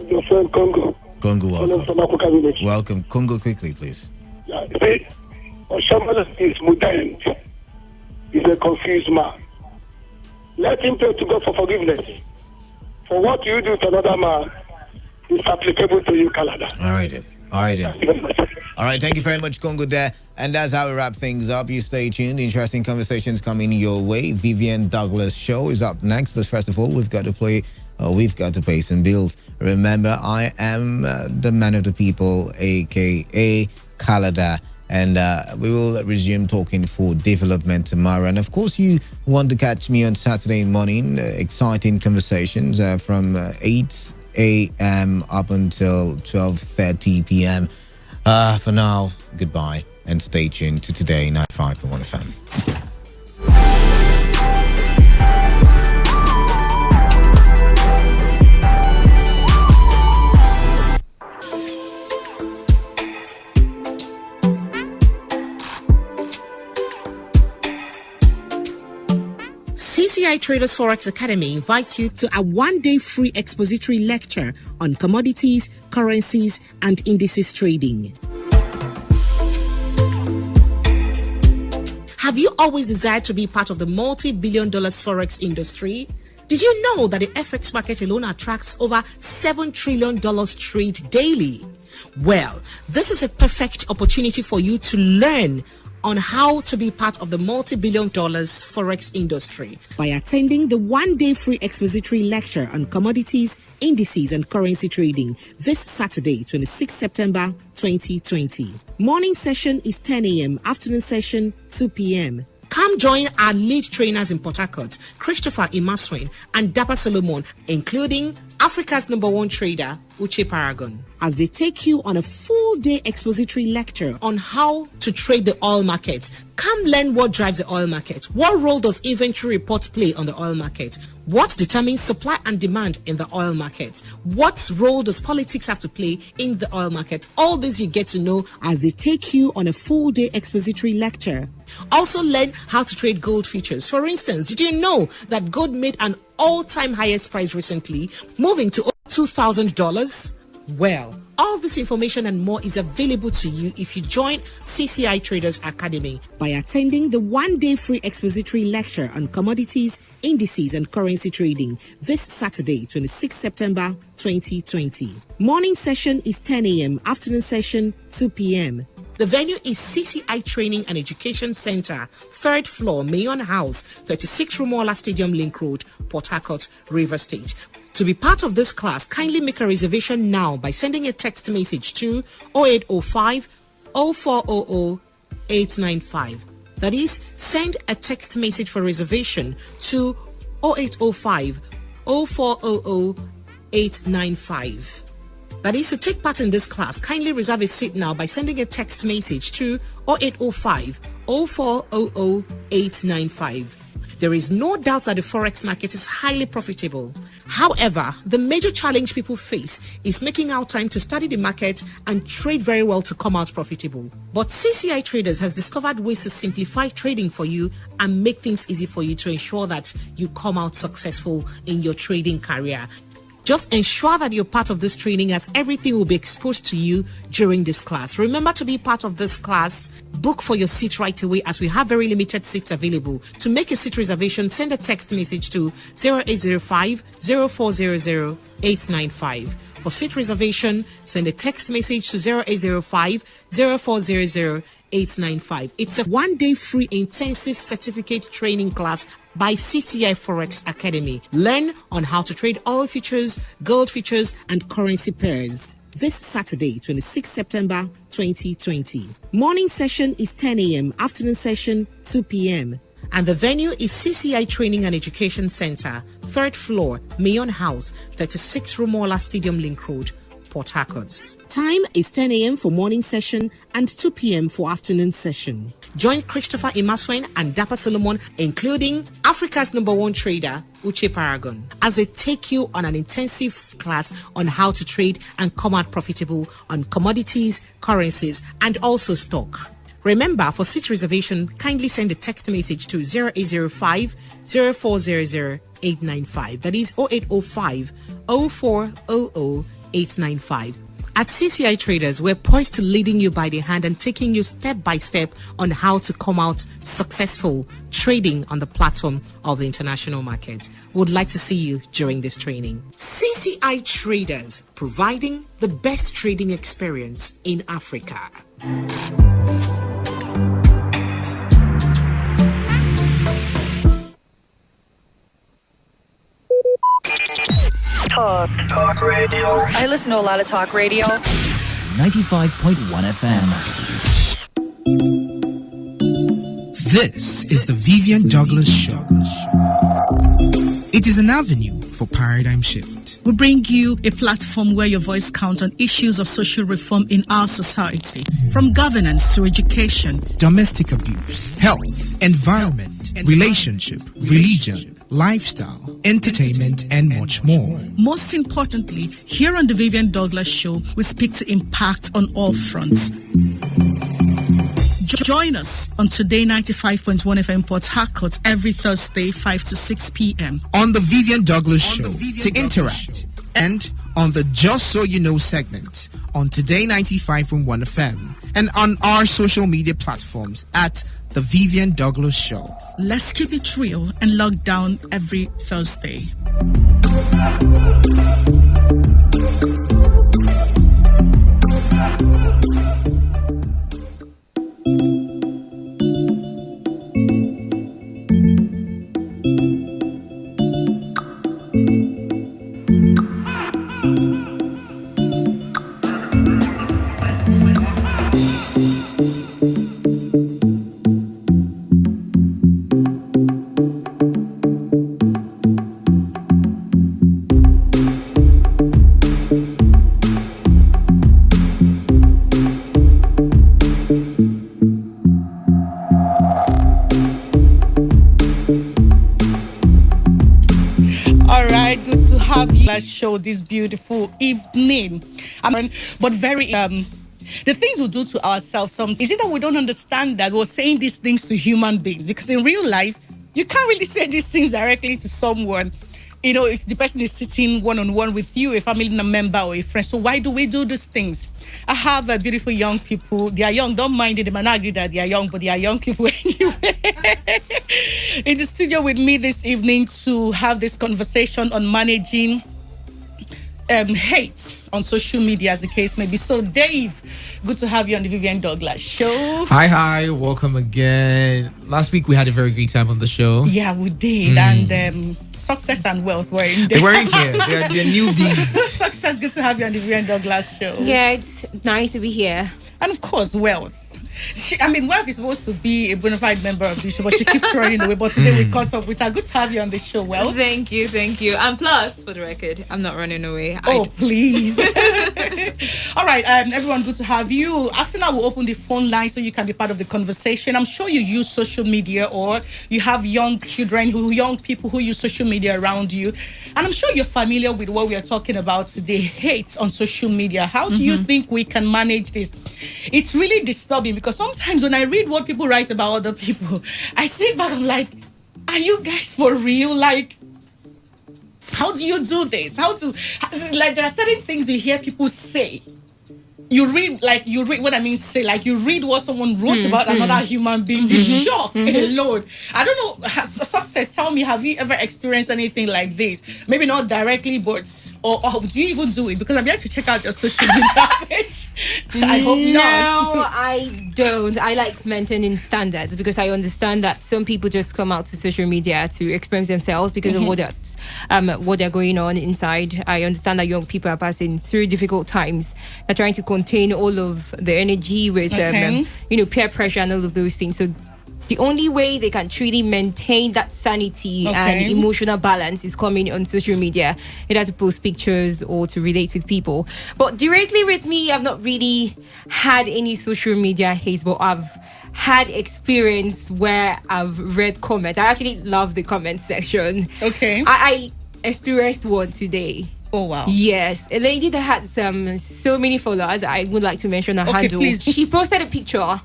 Your friend Congo. Welcome. Welcome. Congo, quickly, please. Yeah, see, Oshamala is mudant. He's a confused man. Let him pray to God for forgiveness. For what you do to another man is applicable to you, Canada. All right then. All right, thank you very much, Congo there. And that's how we wrap things up. You stay tuned. Interesting conversations coming your way. Vivian Douglas show is up next. But first of all, we've got to pay some bills. Remember, I am the man of the people, a.k.a. Kalada. And we will resume talking for development tomorrow. And of course, you want to catch me on Saturday morning. Exciting conversations from 8 a.m. up until 12:30 p.m. For now, goodbye and stay tuned to Today 95.1 FM. CCI Traders Forex Academy invites you to a one-day free expository lecture on commodities, currencies, and indices trading. Have you always desired to be part of the multi-billion-dollar Forex industry? Did you know that the FX market alone attracts over $7 trillion trade daily? Well, this is a perfect opportunity for you to learn on how to be part of the multi-billion dollars forex industry by attending the one-day free expository lecture on commodities, indices, and currency trading this Saturday, 26 September 2020. Morning session is 10 a.m., afternoon session 2 p.m. Come join our lead trainers in Port Harcourt, Christopher Imaswain and Dapa Solomon, including Africa's #1 trader, Uche Paragon, as they take you on a full-day expository lecture on how to trade the oil market. Come learn what drives the oil market. What role does inventory report play on the oil market? What determines supply and demand in the oil market? What role does politics have to play in the oil market? All this you get to know as they take you on a full-day expository lecture. Also learn how to trade gold futures. For instance, did you know that gold made an all-time highest price recently, moving to $2,000? Well, all this information and more is available to you if you join CCI Traders Academy by attending the one-day free expository lecture on commodities, indices, and currency trading this Saturday, 26 September 2020. Morning session is 10 a.m., afternoon session 2 p.m. The venue is CCI Training and Education Center, 3rd floor, Mayon House, 36 Rumola Stadium Link Road, Port Harcourt, Rivers State. To be part of this class, kindly make a reservation now by sending a text message to 0805 0400 895. That is, send a text message for reservation to 0805 0400 895. That is, to take part in this class, kindly reserve a seat now by sending a text message to 0805 0400 895. There is no doubt that the forex market is highly profitable. However, the major challenge people face is making out time to study the market and trade very well to come out profitable. But CCI Traders has discovered ways to simplify trading for you and make things easy for you to ensure that you come out successful in your trading career. Just ensure that you're part of this training, as everything will be exposed to you during this class. Remember to be part of this class. Book for your seat right away, as we have very limited seats available. To make a seat reservation, send a text message to 0805 0400 895. For seat reservation, send a text message to 0805 0400 895. It's a one-day free intensive certificate training class by CCI Forex Academy. Learn on how to trade oil futures, gold futures, and currency pairs. This Saturday, 26 September 2020. Morning session is 10 a.m., afternoon session 2 p.m. And the venue is CCI Training and Education Center, 3rd floor, Mayon House, 36 Rumola Stadium Link Road, Port Harcourt. Time is 10 a.m. for morning session and 2 p.m. for afternoon session. Join Christopher Imaswain and Dapa Solomon, including Africa's #1 trader, Uche Paragon, as they take you on an intensive class on how to trade and come out profitable on commodities, currencies, and also stock. Remember, for seat reservation, kindly send a text message to 0805 0400 895. That is 0805 0400 895. At CCI Traders, we're poised to leading you by the hand and taking you step by step on how to come out successful trading on the platform of the international market. Would like to see you during this training. CCI Traders, providing the best trading experience in Africa. Talk radio. I listen to a lot of talk radio. 95.1 FM. This is the Vivian Douglas Show. It is an avenue for paradigm shift. We bring you a platform where your voice counts on issues of social reform in our society, from governance to education, domestic abuse, health, environment, relationship, religion, lifestyle, entertainment, and much more. Most importantly, here on the Vivian Douglas Show, we speak to impact on all fronts. Join us on Today 95.1 FM Port Harcourt every Thursday, 5 to 6 p.m. on the Vivian Douglas Show to interact, and on the Just So You Know segment on Today 95.1 FM, and on our social media platforms at the Vivian Douglas Show. Let's keep it real and log down every Thursday. have you show this beautiful evening. But very the things we do to ourselves sometimes is it that we don't understand that we're saying these things to human beings, because in real life you can't really say these things directly to someone. You know, if the person is sitting one-on-one with you, a family member or a friend. So why do we do these things? I have beautiful young people. They are young. Don't mind it. They might not agree that they are young, but they are young people anyway. In the studio with me this evening to have this conversation on managing hate on social media, as the case may be. So, Dave, good to have you on the Vivian Douglas Show. Hi, welcome again. Last week we had a very great time on the show. Yeah, we did, and success and wealth were in there. They weren't here. They're newbies. Success, good to have you on the Vivian Douglas Show. Yeah, it's nice to be here. And of course, wealth. Wealth is supposed to be a bona fide member of the show, but she keeps running away. But today we caught up with her. Good to have you on the show, Wealth. Thank you. And plus, for the record, I'm not running away. Oh, please. All right, everyone, good to have you. After now, we'll open the phone line so you can be part of the conversation. I'm sure you use social media, or you have young people who use social media around you. And I'm sure you're familiar with what we are talking about today, hate on social media. How do you think we can manage this? It's really disturbing, because sometimes when I read what people write about other people, I sit back, I'm like, are you guys for real? Like, how do you do this? Like, there are certain things you hear people say. You read what I mean, say, like, you read what someone wrote about another human being. The shock alone. I don't know, Success, tell me, have you ever experienced anything like this? Maybe not directly, but, or do you even do it? Because I'm here to check out your social media page. I hope not. No, I don't. I like maintaining standards, because I understand that some people just come out to social media to experience themselves because of what they're going on inside. I understand that young people are passing through difficult times. They're trying to contain all of the energy with peer pressure and all of those things. So the only way they can truly maintain that sanity and emotional balance is coming on social media, either to post pictures or to relate with people. But directly with me, I've not really had any social media hate, but I've had experience where I've read comments. I actually love the comment section. Okay. I experienced one today. Oh, wow. Yes. A lady that had so many followers, I would like to mention her handle. Please. She posted a picture.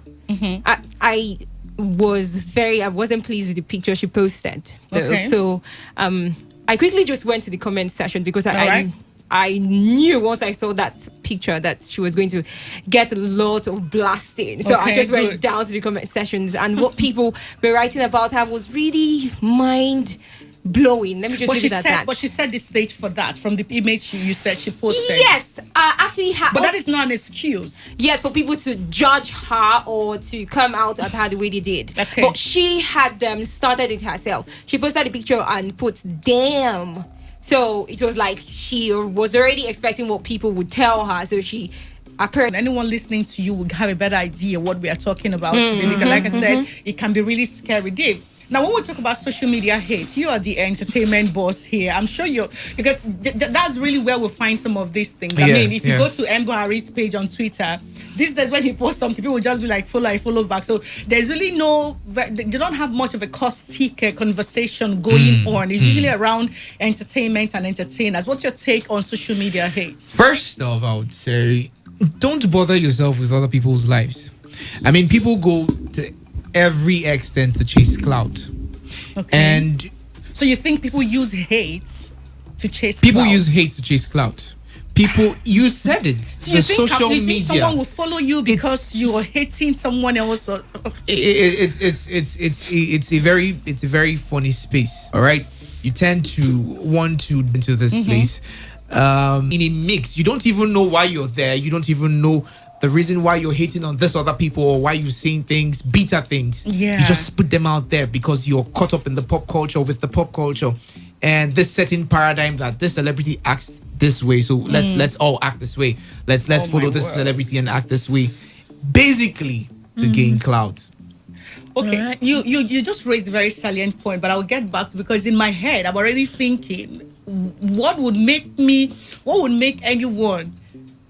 I wasn't pleased with the picture she posted. Okay. So I quickly just went to the comment section, because I knew once I saw that picture that she was going to get a lot of blasting. So I just went down to the comment sections, and what people were writing about her was really mind-blowing. Let me just leave it at that. But she set the stage for that from the image you said she posted. Yes, actually. But that is not an excuse. Yes, for people to judge her or to come out at her the way they did. Okay. But she had started it herself. She posted a picture and put "damn." So it was like she was already expecting what people would tell her. So she apparently, anyone listening to you will have a better idea what we are talking about today. Because like I said, it can be really scary. Dave, now when we talk about social media hate, you are the entertainment boss here. I'm sure because that's really where we'll find some of these things. I mean, if you go to Buhari's page on Twitter, these days when he posts something, people will just be like, follow back. So there's really they don't have much of a caustic conversation going on. It's usually around entertainment and entertainers. What's your take on social media hate? First off, I would say, don't bother yourself with other people's lives. I mean, people go to every extent to chase clout. Okay. And so you think people use hate to chase people clout? use hate to chase clout. People, you said it. So the you think, social you think media. someone will follow you because you are hating someone else? It's a very funny space. All right, you tend to want to into this place in a mix. You don't even know why you're there. You don't even know the reason why you're hating on this other people, or why you're saying things, bitter things. Yeah. You just put them out there because you're caught up in the pop culture, with the pop culture, and this certain paradigm that this celebrity acts this way. So let's all act this way. Let's follow this celebrity and act this way, basically to gain clout. Okay, right. You just raised a very salient point, but I'll get back to, because in my head I'm already thinking what would make anyone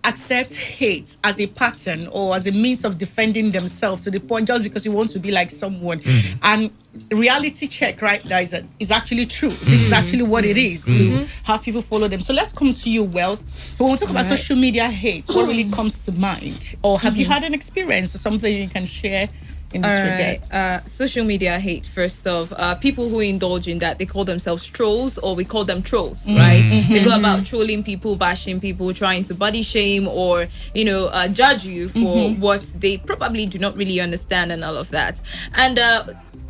accept hate as a pattern or as a means of defending themselves to the point just because you want to be like someone. And reality check right now is actually true. This is actually what it is to have people follow them. So let's come to you, Wealth. When we talk about social media hate, what really comes to mind? Or have you had an experience or something you can share in this regard? Social media hate, first off, people who indulge in that, they call themselves trolls, or we call them trolls, right? They go about trolling people, bashing people, trying to body shame or, judge you for what they probably do not really understand and all of that. And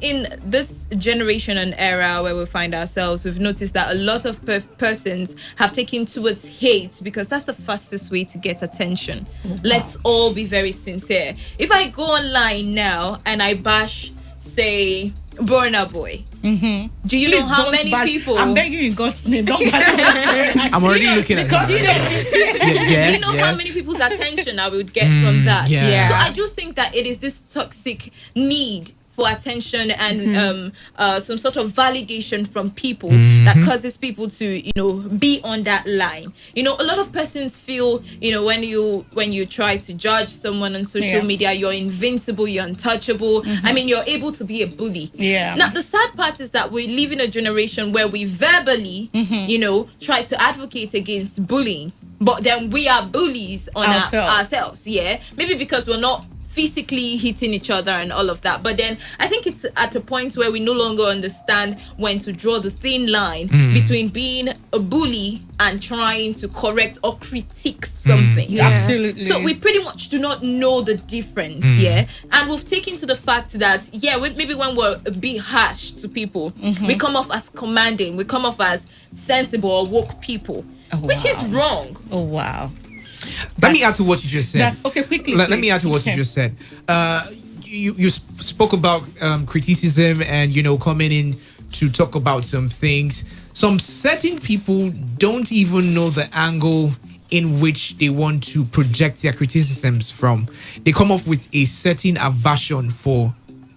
in this generation and era where we find ourselves, we've noticed that a lot of persons have taken towards hate because that's the fastest way to get attention. Let's all be very sincere. If I go online now and I bash, say, Burna Boy, do you know how many people? I'm begging you in God's name, don't bash. I'm already looking at because do you know how many people's attention I would get from that? Yeah. So I do think that it is this toxic need for attention and some sort of validation from people that causes people to be on that line. A lot of persons feel when you try to judge someone on social media, you're invincible, you're untouchable. I mean, you're able to be a bully. Now the sad part is that we live in a generation where we verbally try to advocate against bullying, but then we are bullies on ourselves. Maybe because we're not physically hitting each other and all of that, but then I think it's at a point where we no longer understand when to draw the thin line between being a bully and trying to correct or critique something. Absolutely. So we pretty much do not know the difference. And we've taken to the fact that maybe when we're a bit harsh to people, we come off as commanding, we come off as sensible or woke people, which is wrong. Let me add to what you just said. That's okay. Quickly, let me add to what you just said. You spoke about criticism and coming in to talk about some things. Some certain people don't even know the angle in which they want to project their criticisms from. They come up with a certain aversion for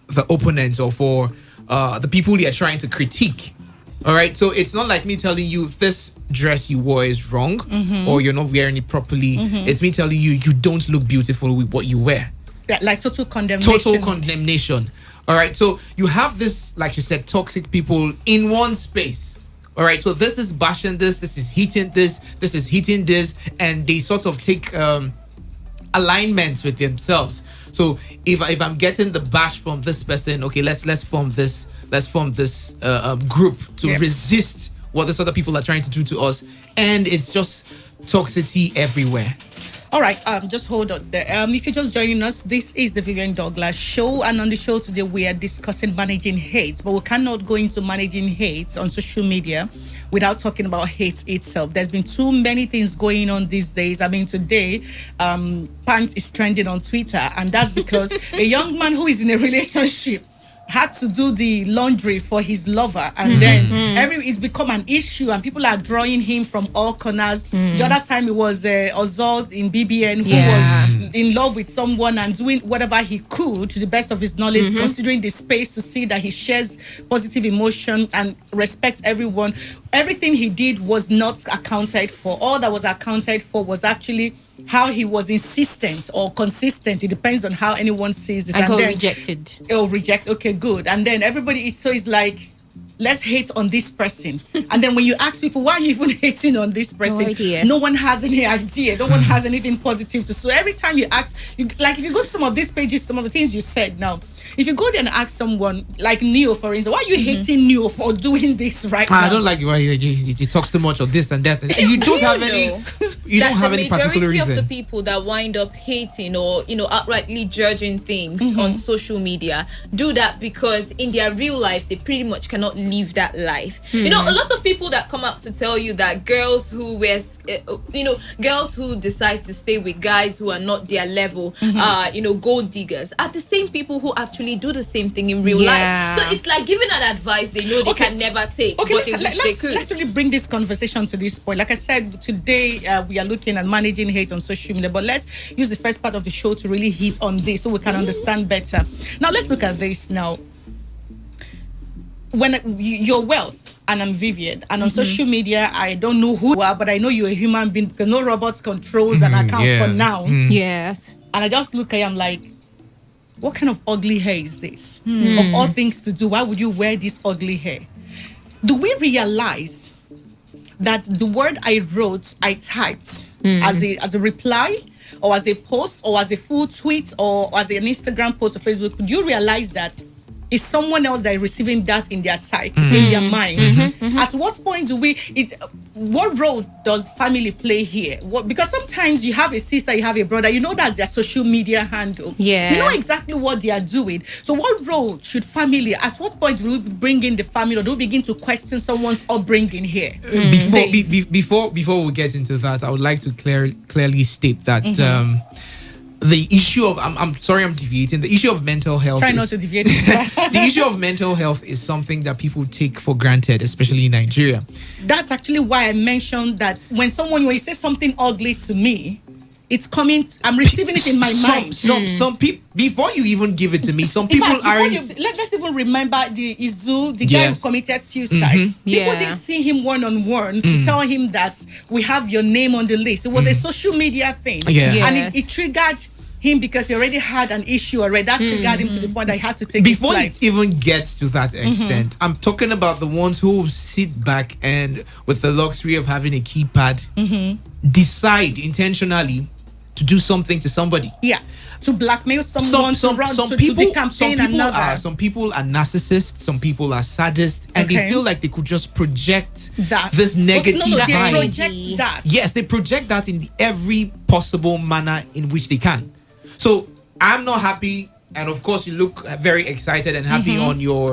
the opponents or for the people they are trying to critique. All right, so it's not like me telling you this dress you wore is wrong or you're not wearing it properly. It's me telling you don't look beautiful with what you wear. Like total condemnation. All right, so you have this, like you said, toxic people in one space. All right, so this is bashing this is hitting this is hitting this, and they sort of take alignments with themselves. So if I'm getting the bash from this person, okay, let's form this group to resist what these other people are trying to do to us, and it's just toxicity everywhere. All right, just hold on there. If you're just joining us, this is the Vivian Douglas Show, and on the show today we are discussing managing hate, but we cannot go into managing hate on social media without talking about hate itself. There's been too many things going on these days. I mean, today, pants is trending on Twitter, and that's because a young man who is in a relationship had to do the laundry for his lover, and then it's become an issue, and people are drawing him from all corners. The other time it was Ozol in BBN who was in love with someone and doing whatever he could to the best of his knowledge, considering the space to see that he shares positive emotion and respects everyone. Everything he did was not accounted for. All that was accounted for was actually how he was insistent or consistent. It depends on how anyone sees it. I got rejected. Oh, reject. Okay, good. And then everybody, it's like, let's hate on this person. And then when you ask people, why are you even hating on this person? No one has any idea. No one has anything positive to say. So every time you ask, like if you go to some of these pages, some of the things you said now, if you go there and ask someone, like Neo, for instance, why are you hating Neo for doing this right now? I don't like why he talks too much of this and that. You don't have any. You don't have any particular reason. The majority of the people that wind up hating or outrightly judging things on social media do that because in their real life they pretty much cannot live that life. A lot of people that come up to tell you that girls who girls who decide to stay with guys who are not their level, gold diggers, are the same people who actually do the same thing in real life. So it's like giving an advice they know they can never take, but they wish they could. Let's really bring this conversation to this point. Like I said, today we are looking at managing hate on social media, but let's use the first part of the show to really hit on this so we can understand better. Now let's look at this now. When your wealth, and I'm Vivian. And on social media, I don't know who you are, but I know you're a human being because no robot controls an account for now. Yes. And I just look at you, I'm like, what kind of ugly hair is this? Of all things to do, why would you wear this ugly hair? Do we realize that the word I wrote, I typed as a reply, or as a post, or as a full tweet, or as an Instagram post or Facebook? Could you realize that it's someone else that is receiving that in their side, in their mind? At what point do what role does family play here? Because sometimes you have a sister, you have a brother, you know that's their social media handle. Yeah. You know exactly what they are doing. So what role should family, at what point do we bring in the family, or do we begin to question someone's upbringing here? Before we get into that, I would like to clearly state that the issue of I'm sorry I'm deviating. The issue of mental health. Try not to deviate. The issue of mental health is something that people take for granted, especially in Nigeria. That's actually why I mentioned that when you say something ugly to me, it's coming. I'm receiving it in my mind. Some people, before you even give it to me, some people aren't. Let's even remember the Izu, the guy who committed suicide. People didn't see him one-on-one to tell him that we have your name on the list. It was a social media thing, and it triggered him because he already had an issue already. That triggered him to the point that he had to take his Before life. it even gets to that extent, I'm talking about the ones who sit back and, with the luxury of having a keypad, decide intentionally to do something to somebody. Yeah, to blackmail someone, to do campaign another. Some people are narcissists, some people are sadists, and they feel like they could just project this negative vibe. They project that. Yes, they project that in every possible manner in which they can. So I'm not happy, and of course you look very excited and happy on your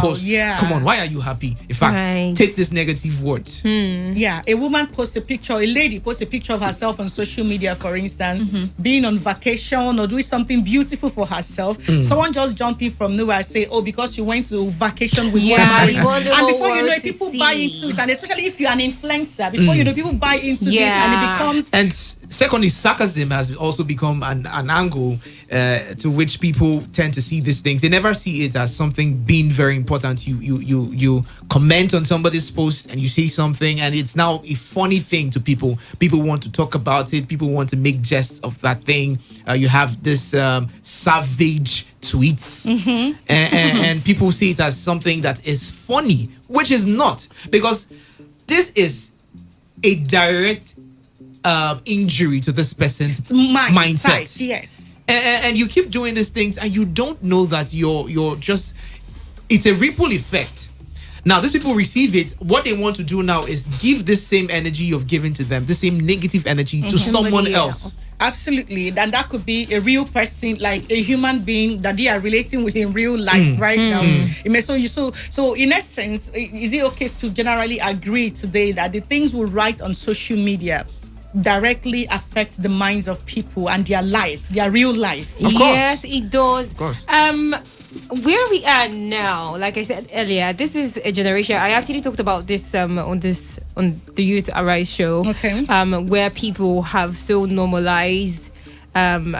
post. Yeah. Come on, why are you happy? In fact, take this negative word. Yeah, a woman posts a picture, a lady posts a picture of herself on social media, for instance, being on vacation or doing something beautiful for herself. Someone just jumping from nowhere and say, oh, because you went to vacation with one married. And before you know it, people buy into it. And especially if you're an influencer, before you know, people buy into this, and it becomes... And secondly, sarcasm has also become an angle to which people tend to see these things. They never see it as something being very important. You comment on somebody's post and you say something, and it's now a funny thing to people. People want to talk about it. People want to make jests of that thing. You have this savage tweets, and people see it as something that is funny, which is not, because this is a direct injury to this person's mindset. Yes. And you keep doing these things, and you don't know that you're just, it's a ripple effect. Now, these people receive it. What they want to do now is give this same energy you've given to them, the same negative energy to someone else. Absolutely. And that could be a real person, like a human being that they are relating with in real life right now. So in essence, is it okay to generally agree today that the things we write on social media directly affects the minds of people and their life, their real life? Of course. Yes, it does. Of course. Where we are now, like I said earlier, this is a generation. I actually talked about this on the Youth Arise show, where people have so normalized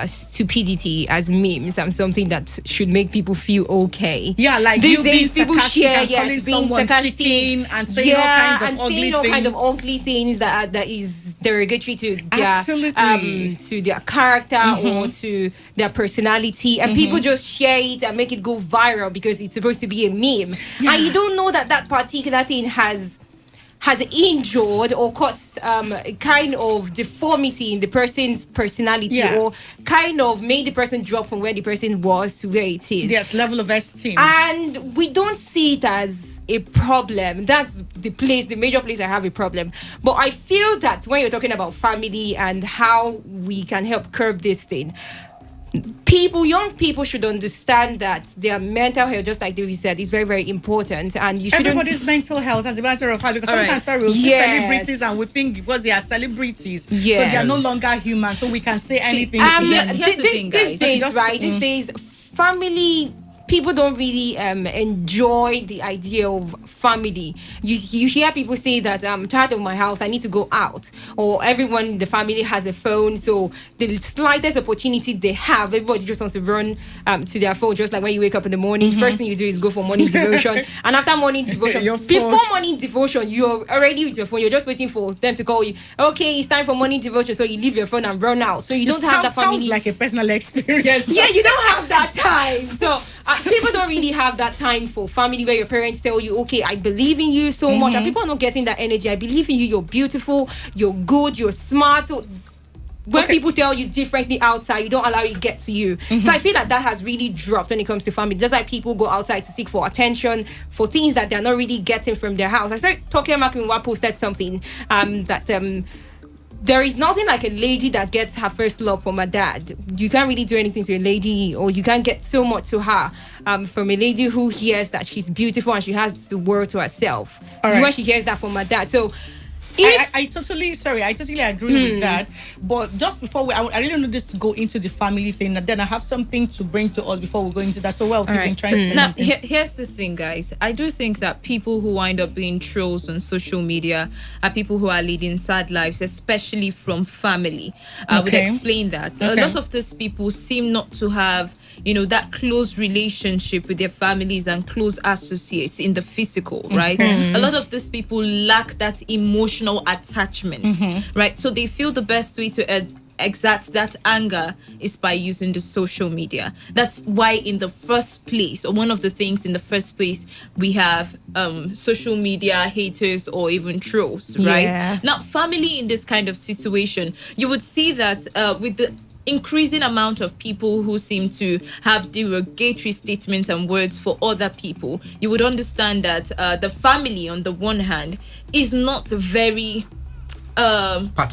stupidity as memes and something that should make people feel okay. Yeah, like these you days being people share, calling someone chicken and saying all kinds of ugly all things. kind of ugly things that is derogatory to their Absolutely. to their character or to their personality, and people just share it and make it go viral because it's supposed to be a meme, and you don't know that particular thing has injured or caused a kind of deformity in the person's personality, or kind of made the person drop from where the person was to where it is. Yes, level of esteem. And we don't see it as a problem. That's the major place I have a problem. But I feel that when you're talking about family and how we can help curb this thing, young people should understand that their mental health, just like David said, is very, very important, and you shouldn't. Everybody's mental health, as a matter of fact, because sometimes we'll see celebrities and we think because they are celebrities, so they are no longer human, so we can say anything to them. These days, these days, family people don't really enjoy the idea of family. You hear people say that I'm tired of my house, I need to go out, or everyone in the family has a phone, so the slightest opportunity they have, everybody just wants to run to their phone. Just like when you wake up in the morning, first thing you do is go for morning devotion, and after morning devotion, before morning devotion, you're already with your phone. You're just waiting for them to call you. Okay, it's time for morning devotion, so you leave your phone and run out. So you don't have that family. Sounds like a personal experience. Yeah, you don't have that time. So people don't really have that time for family where your parents tell you, okay, I believe in you so much, and people are not getting that energy. I believe in you, you're beautiful, you're good, you're smart. So when people tell you differently outside, you don't allow it to get to you. So I feel like that has really dropped when it comes to family. Just like people go outside to seek for attention, for things that they're not really getting from their house. I started talking about when one posted something that there is nothing like a lady that gets her first love from her dad. You can't really do anything to a lady, or you can't get so much to her from a lady who hears that she's beautiful and she has the world to herself. When she hears that from her dad. So I totally agree with that. But just before I really wanted this to go into the family thing, and then I have something to bring to us before we go into that. So you've been trying to say now, here's the thing, guys. I do think that people who wind up being trolls on social media are people who are leading sad lives, especially from family. I would explain that. A lot of these people seem not to have, that close relationship with their families and close associates in the physical, right? A lot of these people lack that emotional attachment, right? So they feel the best way to exert that anger is by using the social media. That's why in the first place, or one of the things in the first place, we have social media haters or even trolls, right? Now, family in this kind of situation, you would see that with the increasing amount of people who seem to have derogatory statements and words for other people, you would understand that the family, on the one hand, is not very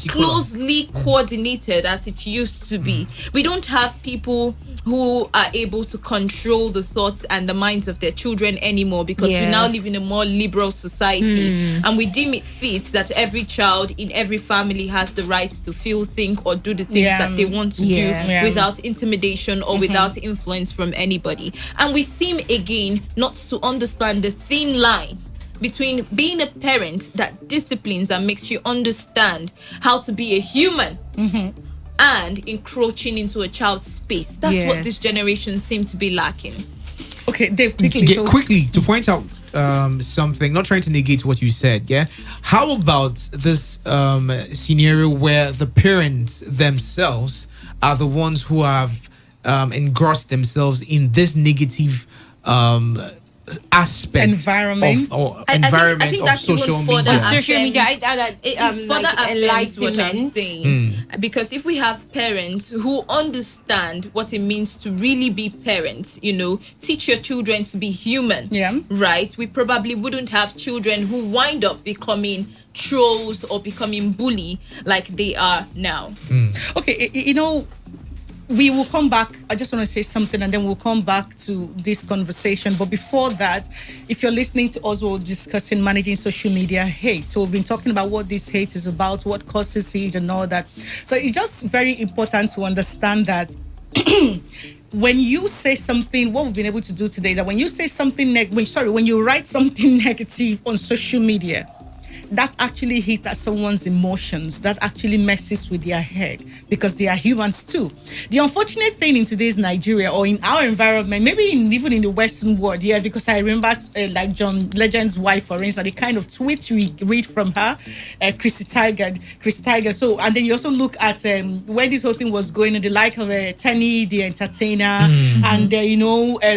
closely coordinated as it used to be. We don't have people who are able to control the thoughts and the minds of their children anymore, because we now live in a more liberal society, and we deem it fit that every child in every family has the right to feel, think, or do the things that they want to do without intimidation or without influence from anybody. And we seem again not to understand the thin line between being a parent that disciplines and makes you understand how to be a human and encroaching into a child's space. That's what this generation seems to be lacking. Okay, Dave, quickly. Quickly, to point out something, not trying to negate what you said, how about this scenario where the parents themselves are the ones who have engrossed themselves in this negative aspect environment of social media. Social media, it further affirms what I'm saying. Because if we have parents who understand what it means to really be parents, teach your children to be human, right? We probably wouldn't have children who wind up becoming trolls or becoming bully like they are now. Okay, we will come back. I just want to say something, and then we'll come back to this conversation. But before that, if you're listening to us, we're discussing managing social media hate. So we've been talking about what this hate is about, what causes it, and all that. So it's just very important to understand that when you say something, what we've been able to do today, that when you say something when you write something negative on social media, that actually hits at someone's emotions. That actually messes with their head, because they are humans too. The unfortunate thing in today's Nigeria, or in our environment, maybe even in the Western world, because I remember like John Legend's wife, for instance, the kind of tweets we read from her, Chris Tiger. So, and then you also look at where this whole thing was going, the like of Tenny, the entertainer, and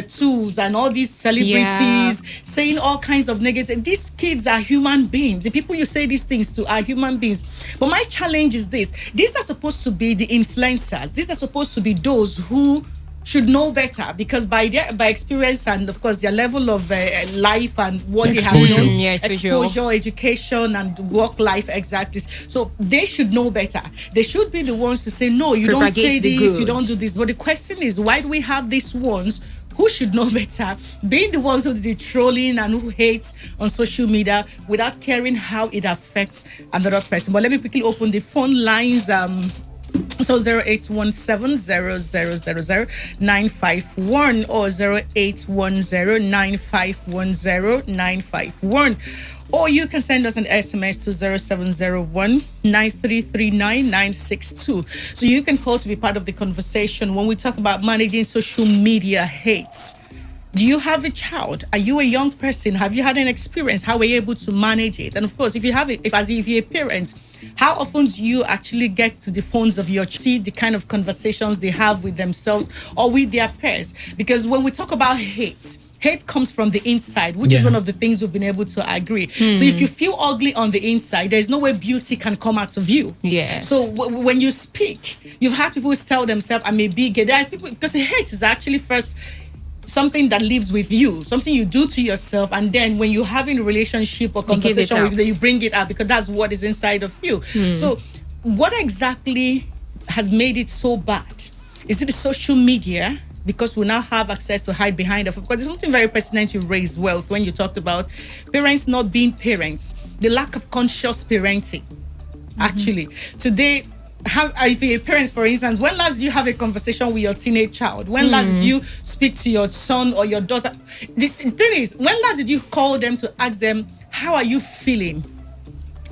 Tools, and all these celebrities saying all kinds of negative. These kids are human beings. The people you say these things to are human beings. But my challenge is this: these are supposed to be the influencers. These are supposed to be those who should know better, because by experience and of course their level of life and what they have known, exposure, education, and work life, exactly. So they should know better. They should be the ones to say, no, you don't say this, you don't do this. But the question is, why do we have these ones who should know better, being the ones who do the trolling and who hates on social media without caring how it affects another person? But let me quickly open the phone lines. So 0817-0000951 or 0810-9510951. Or you can send us an SMS to 0701-9339-962. So you can call to be part of the conversation when we talk about managing social media hates. Do you have a child? Are you a young person? Have you had an experience? How were you able to manage it? And of course, if you're a parent, how often do you actually get to the phones of your see the kind of conversations they have with themselves or with their peers? Because when we talk about hate comes from the inside, which is one of the things we've been able to agree. So if you feel ugly on the inside, there's no way beauty can come out of you. Yeah. So when you speak, you've had people tell themselves, I may be gay. There are people, because hate is actually first something that lives with you, something you do to yourself, and then when you're having a relationship or conversation with them, you bring it out because that's what is inside of you. So what exactly has made it so bad? Is it the social media? Because we now have access to hide behind it. Because there's something very pertinent you raised, Wealth, when you talked about parents not being parents, the lack of conscious parenting. Actually, today, if you're parents, for instance, when last did you have a conversation with your teenage child? When last did you speak to your son or your daughter? The thing is, when last did you call them to ask them, how are you feeling?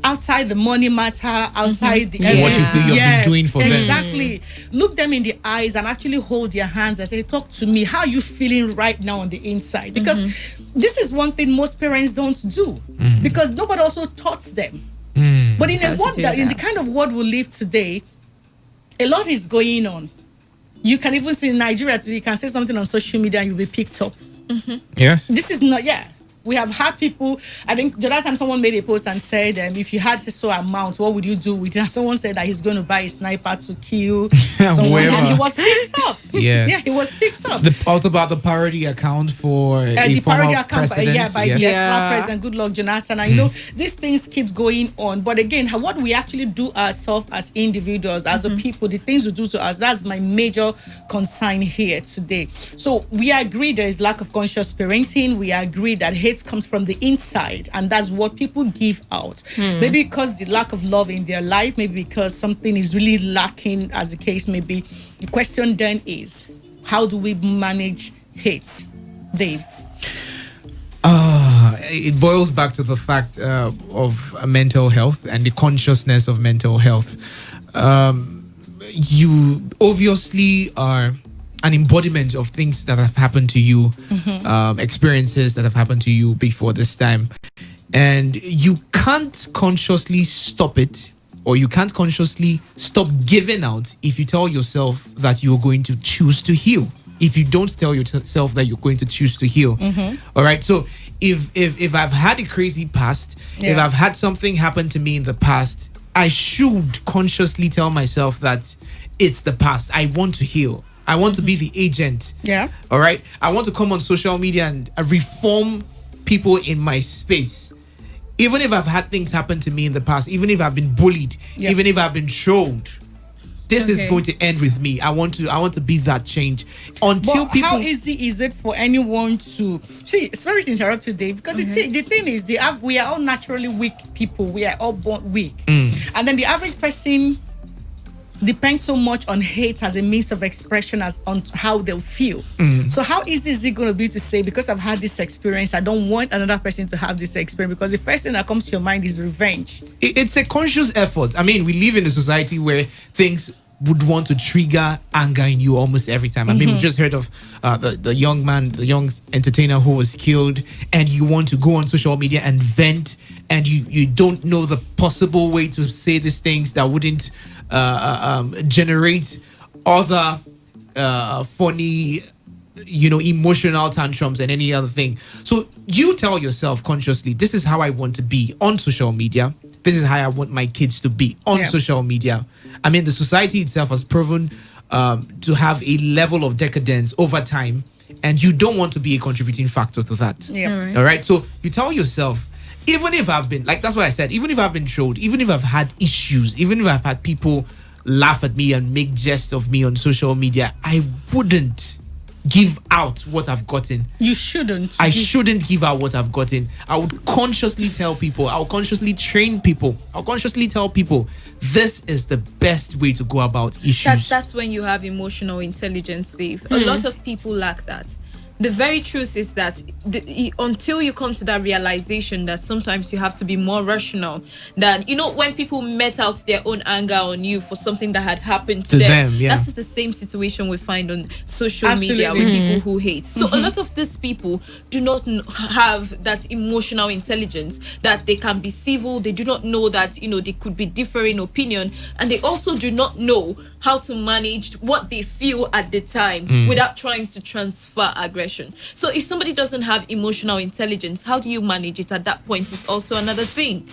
Outside the money matter, outside the what you feel you've been doing for them. Exactly. Look them in the eyes and actually hold their hands and say, talk to me. How are you feeling right now on the inside? Because this is one thing most parents don't do because nobody also taught them. But in in the kind of world we live today, a lot is going on. You can even see in Nigeria today, you can say something on social media and you'll be picked up. Yes. This is not, we have had people, I think the last time someone made a post and said, if you had so amount, what would you do with it? And someone said that he's going to buy a sniper to kill someone. And he was picked up. Yeah, he was picked up. Also about the parody account for the parody account president. by the president, good luck, Jonathan. And these things keeps going on. But again, what we actually do ourselves as individuals, as a people, the things we do to us, that's my major concern here today. So we agree there is lack of conscious parenting. We agree that hate comes from the inside, and that's what people give out. Maybe because the lack of love in their life, maybe because something is really lacking, as the case may be. The question then is, how do we manage hate, Dave? It boils back to the fact of mental health and the consciousness of mental health. You obviously are an embodiment of things that have happened to you, experiences that have happened to you before this time. And you can't consciously stop it, or you can't consciously stop giving out if you tell yourself that you're going to choose to heal. If you don't tell yourself that you're going to choose to heal. All right. So if I've had a crazy past, if I've had something happen to me in the past, I should consciously tell myself that it's the past. I want to heal. I want to be the agent. Yeah. All right. I want to come on social media and reform people in my space. Even if I've had things happen to me in the past, even if I've been bullied, even if I've been trolled, this is going to end with me. I want to be that change. Until people. How easy is it for anyone to see? Sorry to interrupt you, Dave. Because the thing is, we are all naturally weak people. We are all born weak, and then the average person depends so much on hate as a means of expression as on how they'll feel. So how easy is it going to be to say, because I've had this experience, I don't want another person to have this experience? Because the first thing that comes to your mind is revenge. It's a conscious effort. I mean, we live in a society where things would want to trigger anger in you almost every time. I mean, we just heard of the young man, the young entertainer who was killed, and you want to go on social media and vent, and you don't know the possible way to say these things that wouldn't generate other funny, emotional tantrums and any other thing. So you tell yourself consciously, this is how I want to be on social media. This is how I want my kids to be on social media. I mean, the society itself has proven to have a level of decadence over time, and you don't want to be a contributing factor to that. All right. So you tell yourself, even if I've been, like, that's what I said, even if I've been trolled, even if I've had issues, even if I've had people laugh at me and make jest of me on social media, I wouldn't give out what I've gotten. You shouldn't. I shouldn't give out what I've gotten. I would consciously tell people, I'll consciously train people, I'll consciously tell people this is the best way to go about issues. That's when you have emotional intelligence, Steve. A lot of people lack that. The very truth is that until you come to that realization that sometimes you have to be more rational than, when people met out their own anger on you for something that had happened to them. Yeah. That is the same situation we find on social media with people who hate. So a lot of these people do not have that emotional intelligence that they can be civil. They do not know that, they could be differing opinion. And they also do not know how to manage what they feel at the time without trying to transfer aggression. So if somebody doesn't have emotional intelligence, how do you manage it at that point is also another thing.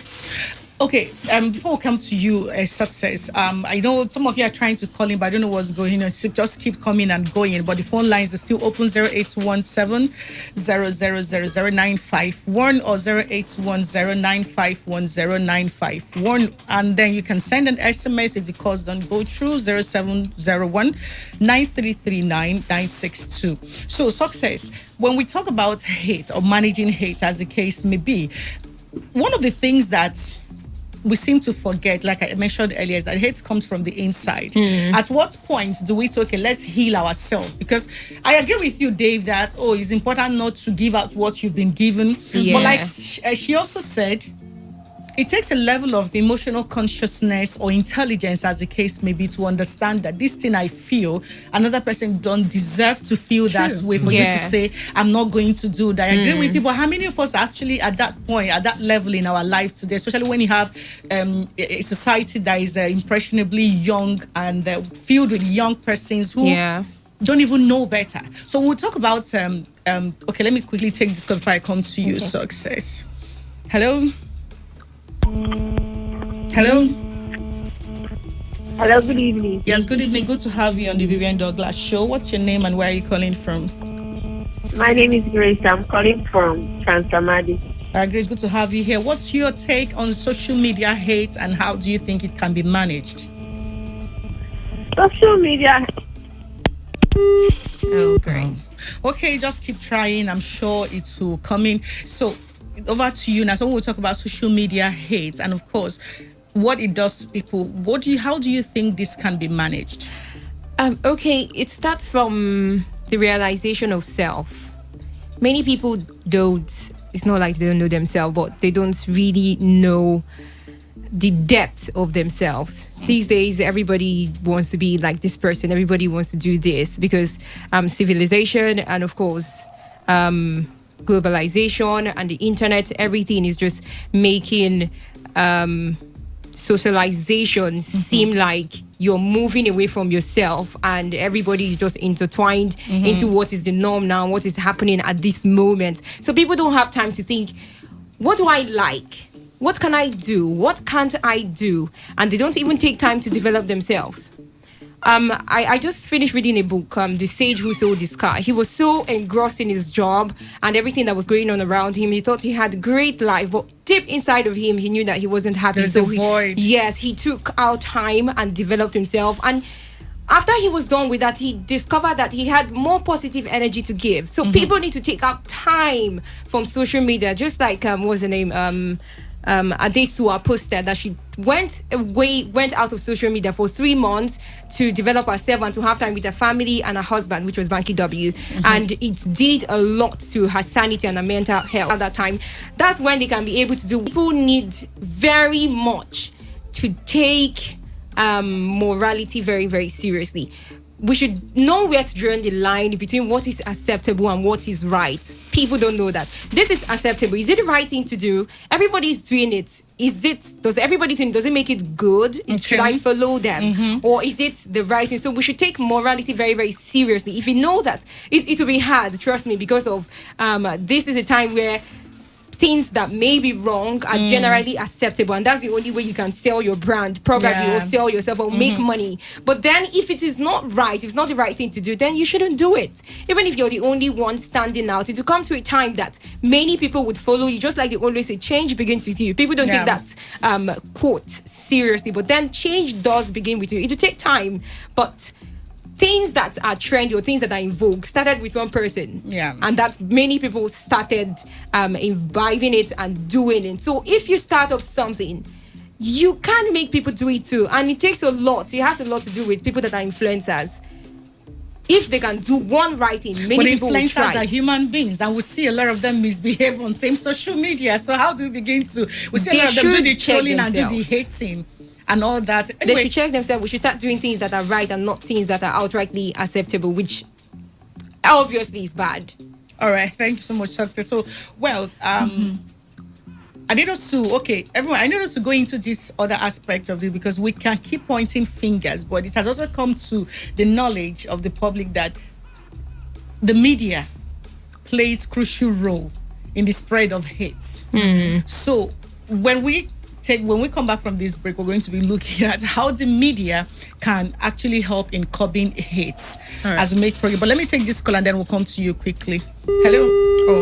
Okay, before we come to you, Success, I know some of you are trying to call in, but I don't know what's going on. So just keep coming and going. But the phone lines are still open, 0817 0000951 or 0810951091. And then you can send an SMS if the calls don't go through, 0701 9339962. So, Success, when we talk about hate or managing hate, as the case may be, one of the things that we seem to forget, like I mentioned earlier, is that hate comes from the inside. At what point do we say, okay, let's heal ourselves? Because I agree with you, Dave, that, it's important not to give out what you've been given. Yeah. But like she also said, it takes a level of emotional consciousness or intelligence, as the case may be, to understand that this thing I feel, another person don't deserve to feel that way for you to say, I'm not going to do that. I agree with you, but how many of us are actually at that point, at that level in our life today, especially when you have a society that is impressionably young and filled with young persons who don't even know better. So we'll talk about, okay, let me quickly take this before I come to you, Success. Hello? Hello? Hello, good evening. Yes, good evening. Good to have you on the Vivian Douglas Show. What's your name and where are you calling from? My name is Grace. I'm calling from Transamadi. Grace, good to have you here. What's your take on social media hate and how do you think it can be managed? Social media. Okay. Okay, just keep trying. I'm sure it will come in. So, over to you now. So we'll talk about social media hate and, of course, what it does to people. How do you think this can be managed? Okay, it starts from the realization of self. Many people don't. It's not like they don't know themselves, but they don't really know the depth of themselves. These days, everybody wants to be like this person. Everybody wants to do this because civilization and, of course, globalization and the internet, everything is just making socialization seem like you're moving away from yourself and everybody is just intertwined into what is the norm now, what is happening at this moment. So people don't have time to think, what do I like? What can I do? What can't I do? And they don't even take time to develop themselves. I just finished reading a book, The Sage Who Sold His Car. He was so engrossed in his job and everything that was going on around him. He thought he had a great life, but deep inside of him, he knew that he wasn't happy. There's a void. He took out time and developed himself. And after he was done with that, he discovered that he had more positive energy to give. So people need to take out time from social media, just like, what's the name? Adesua posted that she went out of social media for 3 months to develop herself and to have time with her family and her husband, which was Banky W. And it did a lot to her sanity and her mental health at that time. That's when they can be able to do. People need very much to take morality very, very seriously. We should know where to draw the line between what is acceptable and what is right. People don't know that. This is acceptable. Is it the right thing to do? Everybody's doing it. Does everybody do it? Does it make it good? Should I follow them? Or is it the right thing? So we should take morality very, very seriously. If you know that, it will be hard, trust me, because of this is a time where things that may be wrong are generally acceptable, and that's the only way you can sell your brand, probably, or sell yourself or make money. But then if it is not right, if it's not the right thing to do, then you shouldn't do it. Even if you're the only one standing out, it will come to a time that many people would follow you, just like they always say, change begins with you. People don't take that quote seriously, but then change does begin with you. It will take time, but things that are trendy or things that are in vogue started with one person. Yeah. And that many people started imbibing it and doing it. So if you start up something, you can make people do it too. And it takes a lot. It has a lot to do with people that are influencers. If they can do one right thing, many people will try. Influencers are human beings, and we see a lot of them misbehave on same social media. So how do we begin to? We see a lot of them do the trolling and do the hating and all that. Anyway, they should check themselves. We should start doing things that are right and not things that are outrightly acceptable, which obviously is bad. All right, thank you so much, Success. So, well, I need us to, everyone, I need us to go into this other aspect of it, because we can keep pointing fingers, but it has also come to the knowledge of the public that the media plays crucial role in the spread of hate. So when we come back from this break, we're going to be looking at how the media can actually help in curbing hate as we make progress. But let me take this call and then we'll come to you quickly. Hello. Oh.